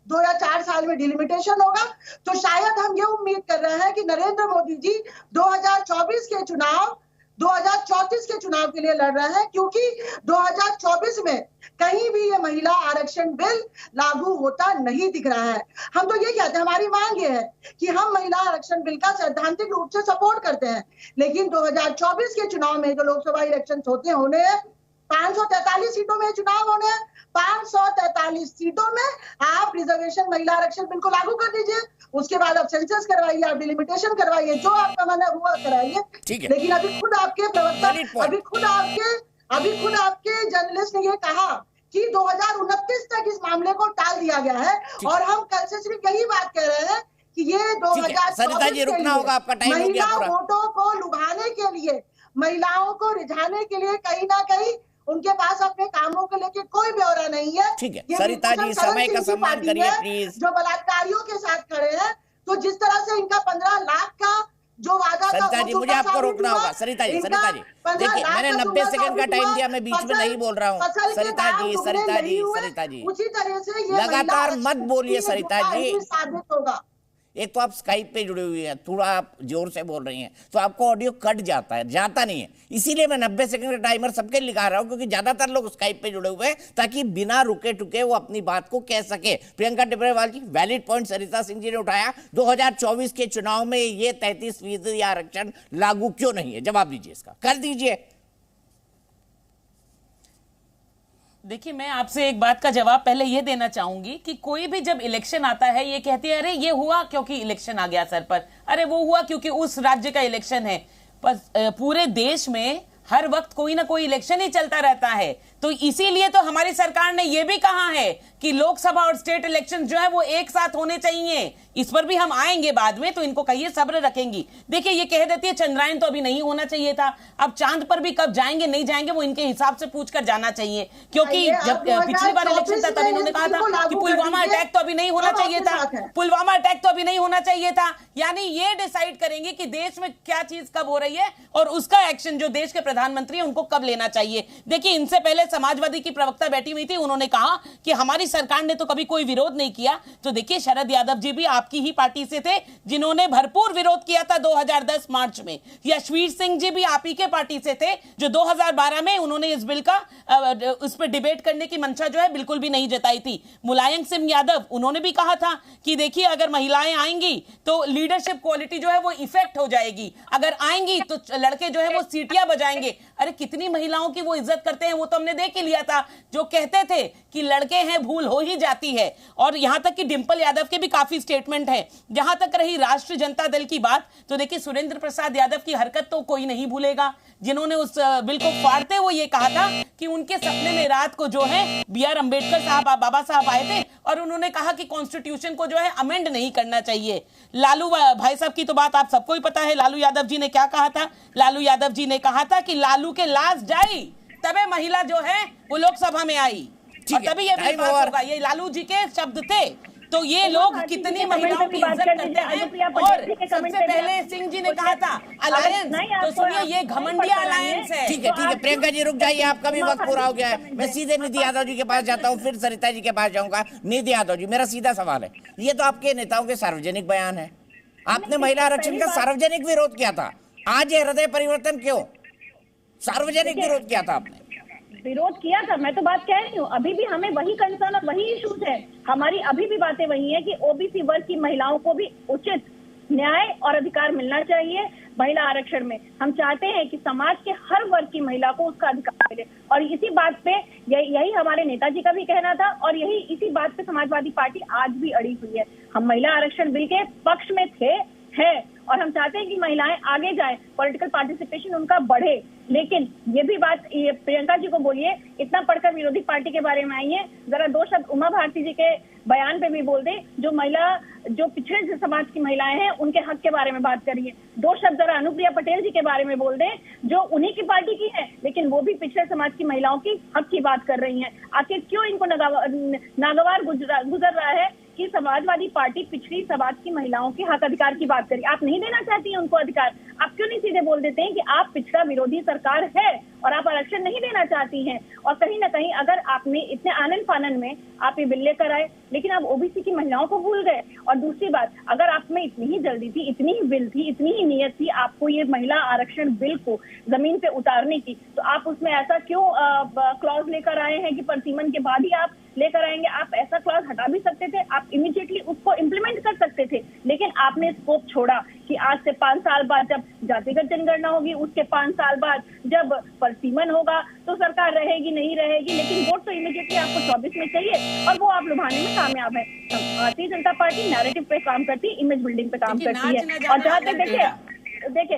2 या 4 साल में डिलिमिटेशन होगा। तो शायद हम ये उम्मीद कर रहे हैं कि नरेंद्र मोदी जी 2024 के चुनाव 2034 के चुनाव के लिए लड़ रहे हैं, क्योंकि 2024 में कहीं भी ये महिला आरक्षण बिल लागू होता नहीं दिख रहा है। हम तो ये कहते हैं, हमारी मांग ये है कि हम महिला आरक्षण बिल का सैद्धांतिक रूप से सपोर्ट करते हैं, लेकिन 2024 के चुनाव में जो लोकसभा इलेक्शन होने हैं, 543 सीटों में चुनाव होने हैं, 543 सीटों में आप रिजर्वेशन महिला आरक्षण बिल को लागू कर दीजिए, उसके बाद आप सेंसस करवाइए, आप डिलिमिटेशन करवाइए, जो आपका मन है वो कराइए। लेकिन अभी खुद आपके प्रवक्ता, अभी खुद आपके जर्नलिस्ट ने ये कहा कि 2029 तक इस मामले को टाल दिया गया है, और हम कल से सिर्फ यही बात कह रहे हैं कि ये 2024 महिला वोटों को लुभाने के लिए, महिलाओं को रिझाने के लिए कहीं ना कहीं उनके पास अपने कामों को लेके कोई ब्यौरा नहीं है। ठीक है सरिता जी, समय का सम्मान करिए प्लीज। जो बलात्कारियों के साथ खड़े हैं, तो जिस तरह से इनका 15 लाख का जो वादा था, सरिता जी मुझे आपको रोकना होगा। सरिता जी देखिए, मैंने 90 सेकंड का टाइम दिया, मैं बीच में नहीं बोल रहा हूँ। सरिता जी उसी तरह से लगातार मत बोलिए सरिता जी। साबित होगा। एक तो आप स्काइप पे जुड़े हुए हैं, थोड़ा आप जोर से बोल रही हैं तो आपको ऑडियो कट जाता है, जाता नहीं है। इसीलिए मैं 90 सेकंड का टाइमर सबके लिखा रहा हूं, क्योंकि ज्यादातर लोग स्काइप पे जुड़े हुए हैं, ताकि बिना रुके टुके वो अपनी बात को कह सके। प्रियंका टिब्रेवाल जी, वैलिड पॉइंट सरिता सिंह जी ने उठाया, 2024 के चुनाव में ये 33% आरक्षण लागू क्यों नहीं है? जवाब दीजिए, इसका कर दीजिए। देखिए, मैं आपसे एक बात का जवाब पहले ये देना चाहूंगी कि कोई भी जब इलेक्शन आता है ये कहते हैं अरे ये हुआ क्योंकि इलेक्शन आ गया सर पर, अरे वो हुआ क्योंकि उस राज्य का इलेक्शन है। पर पूरे देश में हर वक्त कोई ना कोई इलेक्शन ही चलता रहता है, तो इसीलिए तो हमारी सरकार ने यह भी कहा है कि लोकसभा और स्टेट इलेक्शन जो है वो एक साथ होने चाहिए। इस पर भी हम आएंगे बाद में, तो इनको कहिए सब्र रखेंगी। देखिए, ये कह देती है चंद्रायन तो अभी नहीं होना चाहिए था, अब चांद पर भी कब जाएंगे नहीं जाएंगे वो इनके हिसाब से पूछकर जाना चाहिए, क्योंकि जब पिछली बार इलेक्शन था तब इन्होंने कहा था कि पुलवामा अटैक तो अभी नहीं होना चाहिए था, पुलवामा अटैक तो अभी नहीं होना चाहिए था। यानी ये डिसाइड करेंगे कि देश में क्या चीज कब हो रही है और उसका एक्शन जो देश के प्रधानमंत्री है उनको कब लेना चाहिए। देखिए, इनसे पहले समाजवादी की प्रवक्ता बैठी हुई थी, उन्होंने कहा कि हमारी सरकार ने तो कभी कोई विरोध नहीं किया। तो देखिए, शरद यादव जी भी आपकी ही पार्टी से थे जिन्होंने भरपूर विरोध किया था 2010 मार्च में। यशवीर सिंह जी भी आप ही के पार्टी से थे जो 2012 में उन्होंने इस बिल का उस पर डिबेट करने की मंशा जो है बिल्कुल भी नहीं जताई थी। मुलायम सिंह यादव, उन्होंने भी कहा था कि देखिए अगर महिलाएं आएंगी तो लीडरशिप क्वालिटी जो है वो इफेक्ट हो जाएगी, अगर आएंगी तो लड़के जो है वो सीटियां बजाएंगे। अरे कितनी महिलाओं की वो इज्जत करते हैं वो तो हमने देख ही लिया था, जो कहते थे कि लड़के हैं भूल हो ही जाती है। और यहां तक कि डिंपल यादव के भी काफी स्टेटमेंट है। जहां तक रही राष्ट्रीय जनता दल की बात, तो देखिए सुरेंद्र प्रसाद यादव की हरकत तो कोई नहीं भूलेगा, जिन्होंने उस बिल को फाड़ते हुए ये कहा था कि उनके सपने में रात को जो है B.R. अम्बेडकर साहब, बाबा साहब आए थे और उन्होंने कहा कि कॉन्स्टिट्यूशन को जो है अमेंड नहीं करना चाहिए। लालू भाई साहब की तो बात आप सबको ही पता है, लालू यादव जी ने क्या कहा था। लालू यादव जी ने कहा था कि लालू के लाश जाई तबे महिला जो है वो लोकसभा में आई, और तभी ये बिल पास होगा। ये लालू जी के शब्द थे। तो ये लोग कितनी महिलाओं की इज्जत करते हैं। और सबसे पहले सिंह जी ने कहा था अलायंस, तो सुनिए ये घमंडिया अलायंस है। ठीक है प्रियंका जी रुक जाइए, आपका भी वक्त पूरा हो गया है। मैं सीधे निधि यादव जी के पास जाता हूँ, फिर सरिता जी के पास जाऊंगा। निधि यादव जी, मेरा सीधा सवाल है, ये तो आपके नेताओं के सार्वजनिक बयान है, आपने महिला आरक्षण का सार्वजनिक विरोध किया था, आज ये हृदय परिवर्तन क्यों? सार्वजनिक विरोध किया था आपने। विरोध किया था, मैं तो बात कह रही हूँ, अभी भी हमें वही कंसर्न और वही इश्यूज है, हमारी अभी भी बातें वही है कि ओबीसी वर्ग की महिलाओं को भी उचित न्याय और अधिकार मिलना चाहिए महिला आरक्षण में। हम चाहते हैं कि समाज के हर वर्ग की महिला को उसका अधिकार मिले, और इसी बात पे यही हमारे नेताजी का भी कहना था, और यही इसी बात पे समाजवादी पार्टी आज भी अड़ी हुई है। हम महिला आरक्षण बिल के पक्ष में है और हम चाहते हैं कि महिलाएं आगे जाएं, पॉलिटिकल पार्टिसिपेशन उनका बढ़े। लेकिन ये भी बात प्रियंका जी को बोलिए, इतना पढ़कर विरोधी पार्टी के बारे में आई है, जरा दो शब्द उमा भारती जी के बयान पे भी बोल दे, जो पिछड़े समाज की महिलाएं हैं उनके हक के बारे में बात करिए। दो शब्द जरा अनुप्रिया पटेल जी के बारे में बोल दे, जो उन्हीं की पार्टी की है लेकिन वो भी पिछड़े समाज की महिलाओं की हक की बात कर रही हैं। आखिर क्यों इनको नागवार गुजर रहा है कि समाजवादी पार्टी पिछड़ी समाज की महिलाओं के हक अधिकार की बात करी? आप नहीं देना चाहती हैं उनको अधिकार, आप क्यों नहीं सीधे बोल देते हैं कि आप पिछड़ा विरोधी सरकार है और आप आरक्षण नहीं देना चाहती हैं? और कहीं ना कहीं अगर आपने इतने आनन फानन में आप ये बिल लेकर आए, लेकिन आप ओबीसी की महिलाओं को भूल गए। और दूसरी बात, अगर आप में इतनी ही जल्दी थी, इतनी ही बिल थी, इतनी ही नियत थी आपको ये महिला आरक्षण बिल को जमीन पे उतारने की, तो आप उसमें ऐसा क्यों क्लॉज लेकर आए हैं कि प्रतिमन के बाद ही आप लेकर आएंगे? आप ऐसा क्लॉज हटा भी सकते थे, आप इमीडिएटली उसको इम्प्लीमेंट कर सकते थे, लेकिन आपने स्कोप छोड़ा कि आज से 5 साल बाद जब जातिगत जनगणना होगी, उसके 5 साल बाद जब प्रतिमन होगा तो सरकार रहेगी नहीं रहेगी, लेकिन वोट तो इमीडिएटली आपको 24 में चाहिए और वो आप लुभाने में कामयाब है। भारतीय जनता पार्टी नैरेटिव पे काम करती है, इमेज बिल्डिंग पे काम करती है। और जहाँ तक देखिए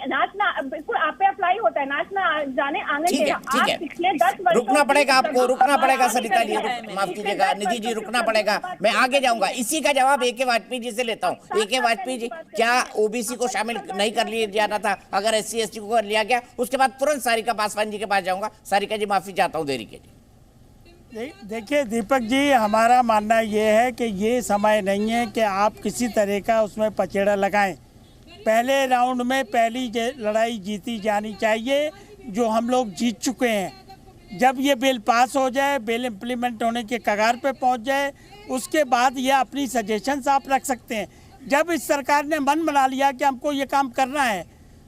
नाचना बिल्कुल आप पे अप्लाई होता है, नाचना जाने आंगन ठीक है पिछले 10 वर्षों रुकना पड़ेगा आपको, रुकना पड़ेगा सरिता जी, माफ कीजिएगा निधि जी, रुकना पड़ेगा। मैं आगे जाऊंगा, इसी का जवाब ए के वाजपेयी जी से लेता हूँ। ए के वाजपेयी जी, क्या ओबीसी को शामिल नहीं कर लिया जाना था? अगर SC ST को कर लिया गया, उसके बाद तुरंत सारिका पासवान जी के पास जाऊंगा। सारिका जी माफी चाहता हूँ देरी के लिए। देखिए दीपक जी, हमारा मानना ये है कि ये समय नहीं है कि आप किसी तरह का उसमें पचेड़ा लगाएं। पहले राउंड में पहली लड़ाई जीती जानी चाहिए जो हम लोग जीत चुके हैं। जब ये बिल पास हो जाए, बिल इम्प्लीमेंट होने के कगार पे पहुंच जाए, उसके बाद ये अपनी सजेशंस आप रख सकते हैं। जब इस सरकार ने मन बना लिया कि हमको ये काम करना है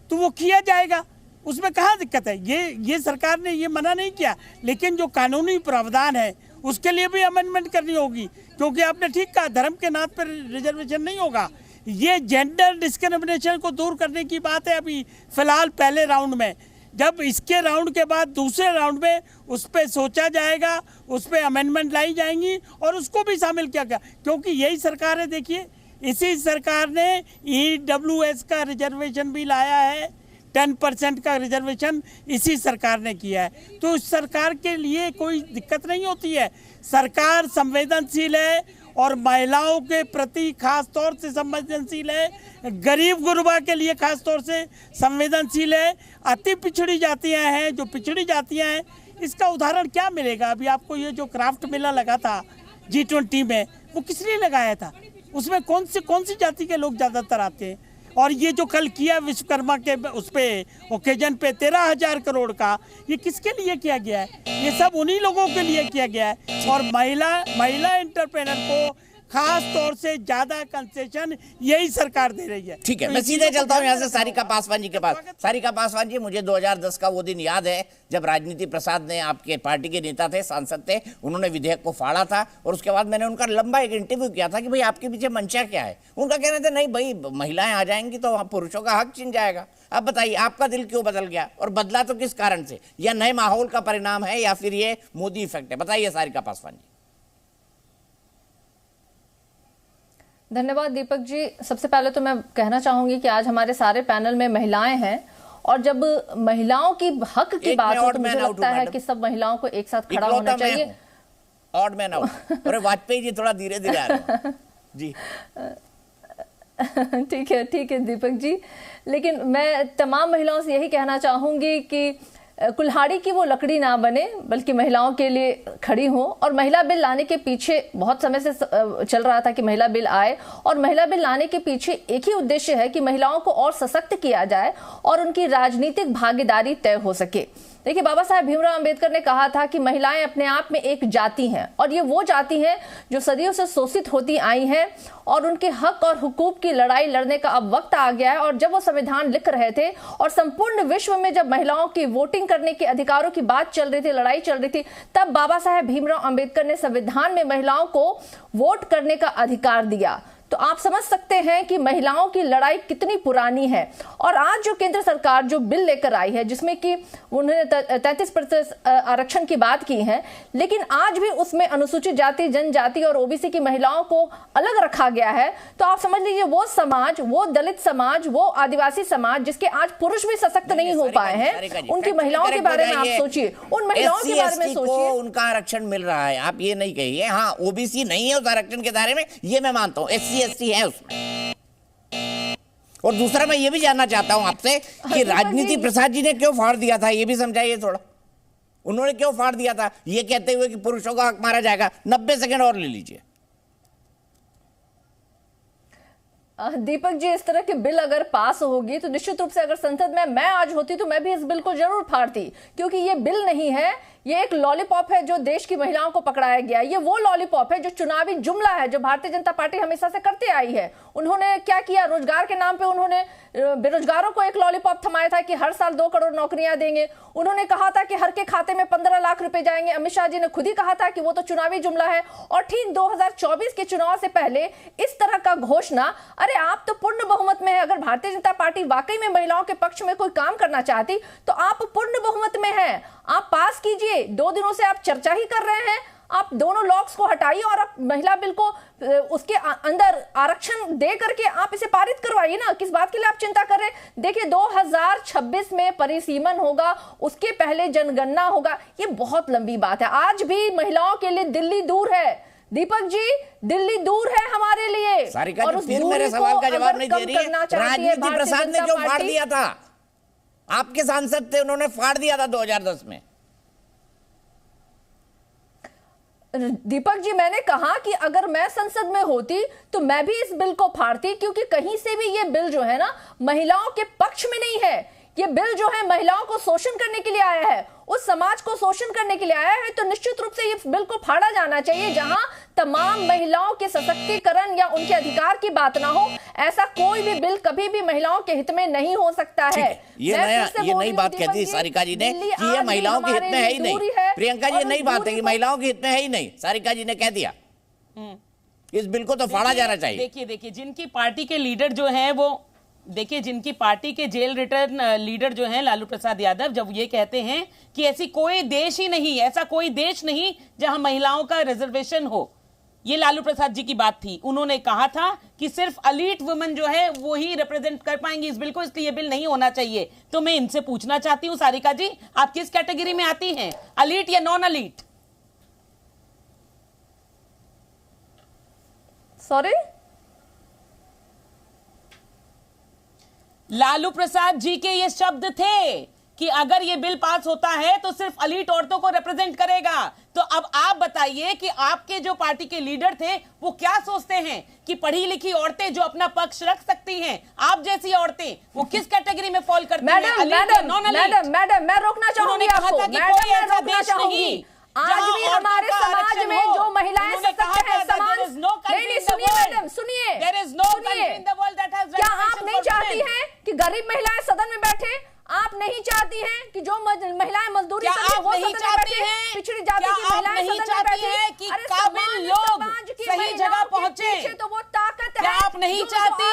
तो वो किया जाएगा, उसमें कहाँ दिक्कत है? ये सरकार ने ये मना नहीं किया, लेकिन जो कानूनी प्रावधान है उसके लिए भी अमेंडमेंट करनी होगी, क्योंकि आपने ठीक कहा धर्म के नाम पर रिजर्वेशन नहीं होगा। ये जेंडर डिस्क्रिमिनेशन को दूर करने की बात है अभी फिलहाल पहले राउंड में। जब इसके राउंड के बाद दूसरे राउंड में उस पर सोचा जाएगा, उस पर अमेंडमेंट लाई जाएंगी और उसको भी शामिल किया गया, क्योंकि यही सरकार है। देखिए इसी सरकार ने EWS का रिजर्वेशन भी लाया है, 10% का रिजर्वेशन इसी सरकार ने किया है। तो इस सरकार के लिए कोई दिक्कत नहीं होती है। सरकार संवेदनशील है और महिलाओं के प्रति खास तौर से संवेदनशील है, गरीब गुरबा के लिए खास तौर से संवेदनशील है। अति पिछड़ी जातियां हैं, जो पिछड़ी जातियां हैं, इसका उदाहरण क्या मिलेगा? अभी आपको ये जो क्राफ्ट मेला लगा था G20 में, वो किस लिए लगाया था? उसमें कौन सी जाति के लोग ज़्यादातर आते हैं? और ये जो कल किया विश्वकर्मा के उस पे ओकेजन पे 13,000 करोड़ का, ये किसके लिए किया गया है? ये सब उन्हीं लोगों के लिए किया गया है। और महिला एंटरप्रेनर को खास तौर से ज्यादा कंसेशन यही सरकार दे रही है। ठीक है, मैं सीधे चलता हूँ यहाँ से सारिका पासवान जी के पास। सारिका पासवान जी, मुझे 2010 का वो दिन याद है जब राजनीति प्रसाद ने, आपके पार्टी के नेता थे, सांसद थे, उन्होंने विधेयक को फाड़ा था और उसके बाद मैंने उनका लंबा एक इंटरव्यू किया था कि भाई आपके पीछे मंशा क्या है। उनका कहना था नहीं भाई महिलाएं आ जाएंगी तो पुरुषों का हक छिन जाएगा। अब बताइए आपका दिल क्यों बदल गया, और बदला तो किस कारण से? या नए माहौल का परिणाम है या फिर ये मोदी इफेक्ट है? बताइए सारिका पासवान जी। धन्यवाद दीपक जी। सबसे पहले तो मैं कहना चाहूंगी कि आज हमारे सारे पैनल में महिलाएं हैं, और जब महिलाओं की हक की बात हो तो मुझे लगता है कि सब महिलाओं को एक साथ खड़ा होना चाहिए। Odd man out. अरे वाजपेयी जी थोड़ा धीरे धीरे आ रहे हैं जी। ठीक है दीपक जी, लेकिन मैं तमाम महिलाओं से यही कहना चाहूंगी कि कुल्हाड़ी की वो लकड़ी ना बने, बल्कि महिलाओं के लिए खड़ी हो। और महिला बिल लाने के पीछे बहुत समय से चल रहा था कि महिला बिल आए, और महिला बिल लाने के पीछे एक ही उद्देश्य है कि महिलाओं को और सशक्त किया जाए और उनकी राजनीतिक भागीदारी तय हो सके। देखिए, बाबा साहेब भीमराव अंबेडकर ने कहा था कि महिलाएं अपने आप में एक जाति हैं, और ये वो जाति है जो सदियों से शोषित होती आई हैं, और उनके हक और हुकूक की लड़ाई लड़ने का अब वक्त आ गया है। और जब वो संविधान लिख रहे थे और संपूर्ण विश्व में जब महिलाओं की वोटिंग करने के अधिकारों की बात चल रही थी, लड़ाई चल रही थी, तब बाबा साहेब भीमराव अंबेडकर ने संविधान में महिलाओं को वोट करने का अधिकार दिया। तो आप समझ सकते हैं कि महिलाओं की लड़ाई कितनी पुरानी है। और आज जो केंद्र सरकार जो बिल लेकर आई है, जिसमें कि उन्होंने 33% आरक्षण की बात की है, लेकिन आज भी उसमें अनुसूचित जाति, जनजाति और ओबीसी की महिलाओं को अलग रखा गया है। तो आप समझ लीजिए, वो समाज, वो दलित समाज, वो आदिवासी समाज जिसके आज पुरुष भी सशक्त नहीं हो पाए हैं, उनकी महिलाओं के बारे में आप सोचिए, उन महिलाओं के बारे में सोचिए। उनका आरक्षण मिल रहा है, आप ये नहीं कहिए। हाँ, ओबीसी नहीं है उस आरक्षण के दायरे में, ये मैं मानता हूँ, SC है उसमें। और दूसरा, मैं ये भी जानना चाहता हूं आपसे कि राजनीति प्रसाद जी ने क्यों फाड़ दिया था, ये भी समझाइए थोड़ा। उन्होंने क्यों फाड़ दिया था, ये कहते हुए कि पुरुषों का हक मारा जाएगा। 90 सेकंड और ले लीजिए। दीपक जी, इस तरह के बिल अगर पास होगी तो निश्चित रूप से, अगर संसद में मैं आज होती तो मैं भी इस बिल को जरूर फाड़ती, क्योंकि ये बिल नहीं है, ये एक लॉलीपॉप है जो देश की महिलाओं को पकड़ाया गया। ये वो लॉलीपॉप है जो चुनावी जुमला है, जो भारतीय जनता पार्टी हमेशा से करते आई है। उन्होंने क्या किया, रोजगार के नाम पे उन्होंने बेरोजगारों को एक लॉलीपॉप थमाया था कि हर साल 2 करोड़ नौकरियां देंगे। उन्होंने कहा था कि हर के खाते में 15 लाख रुपए जाएंगे। अमित शाह जी ने खुद ही कहा था कि वो तो चुनावी जुमला है। और ठीक 2024 के चुनाव से पहले इस तरह का घोषणा, अरे आप तो पूर्ण बहुमत में है। अगर भारतीय जनता पार्टी वाकई में महिलाओं के पक्ष में कोई काम करना चाहती तो आप पूर्ण बहुमत में है, आप पास कीजिए। 2 दिनों से आप चर्चा ही कर रहे हैं, आप दोनों लॉक्स को हटाइए और आप महिला बिल को उसके अंदर आरक्षण दे करके आप इसे पारित करवाइए ना। किस बात के लिए आप चिंता कर रहे हैं? देखिए, 2026 में परिसीमन होगा, उसके पहले जनगणना होगा। ये बहुत लंबी बात है। आज भी महिलाओं के लिए दिल्ली दूर है दीपक जी, दिल्ली दूर है हमारे लिए। सारिका जी, फिर मेरे सवाल का जवाब नहीं दे रही है। राजनीति प्रसाद ने क्यों फाड़ दिया था? आपके सांसद थे, उन्होंने फाड़ दिया था 2010 में। दीपक जी, मैंने कहा कि अगर मैं संसद में होती तो मैं भी इस बिल को फाड़ती, क्योंकि कहीं से भी ये बिल जो है ना महिलाओं के पक्ष में नहीं है। ये बिल जो है महिलाओं को शोषण करने के लिए आया है, उस समाज को शोषण करने के लिए आया है। तो निश्चित रूप से ये बिल को फाड़ा जाना चाहिए, जहां तमाम महिलाओं के सशक्तिकरण या उनके अधिकार की बात ना हो। ऐसा कोई भी बिल कभी भी महिलाओं के हित में नहीं हो सकता है। ये नई बात कह दी सारिका जी ने कि ये महिलाओं के हित में है ही नहीं। प्रियंका जी, नई बात है कि महिलाओं के हित में है ही नहीं, सारिका जी ने कह दिया। इस बिल को तो फाड़ा जाना चाहिए। देखिए, जिनकी पार्टी के लीडर जो है वो, देखिए जिनकी पार्टी के जेल रिटर्न लीडर जो हैं लालू प्रसाद यादव, जब ये कहते हैं कि ऐसी कोई देश ही नहीं, ऐसा कोई देश नहीं जहां महिलाओं का रिजर्वेशन हो, ये लालू प्रसाद जी की बात थी। उन्होंने कहा था कि सिर्फ एलीट वुमेन जो है वो ही रिप्रेजेंट कर पाएंगी इस बिल को, इसलिए ये बिल नहीं होना चाहिए। तो मैं इनसे पूछना चाहती हूं, सारिका जी, आप किस कैटेगरी में आती हैं, एलीट या non elite? Sorry, Lalu Prasad ji के ये शब्द थे कि अगर ये बिल पास होता है तो सिर्फ एलीट औरतों को रिप्रेजेंट करेगा। तो अब आप बताइए कि आपके जो पार्टी के लीडर थे वो क्या सोचते हैं कि पढ़ी लिखी औरतें जो अपना पक्ष रख सकती हैं, आप जैसी औरतें, वो किस कैटेगरी में फॉल करती हैं? मैडम, मैं रोकना चाहूंगी आपको। आज भी हमारे समाज में जो महिलाएं सशक्त हैं, समान नहीं, सुनिए मैडम, सुनिए, क्या आप नहीं चाहती हैं कि गरीब महिलाएं सदन में बैठे? आप नहीं चाहती हैं कि जो महिलाएं मजदूरी करती वो सदन में बैठे? पिछड़ी जाति की महिलाएं सदन में बैठी? कि काबिल लोग सही जगह पहुंचे, तो वो ताकत है। क्या आप नहीं चाहती?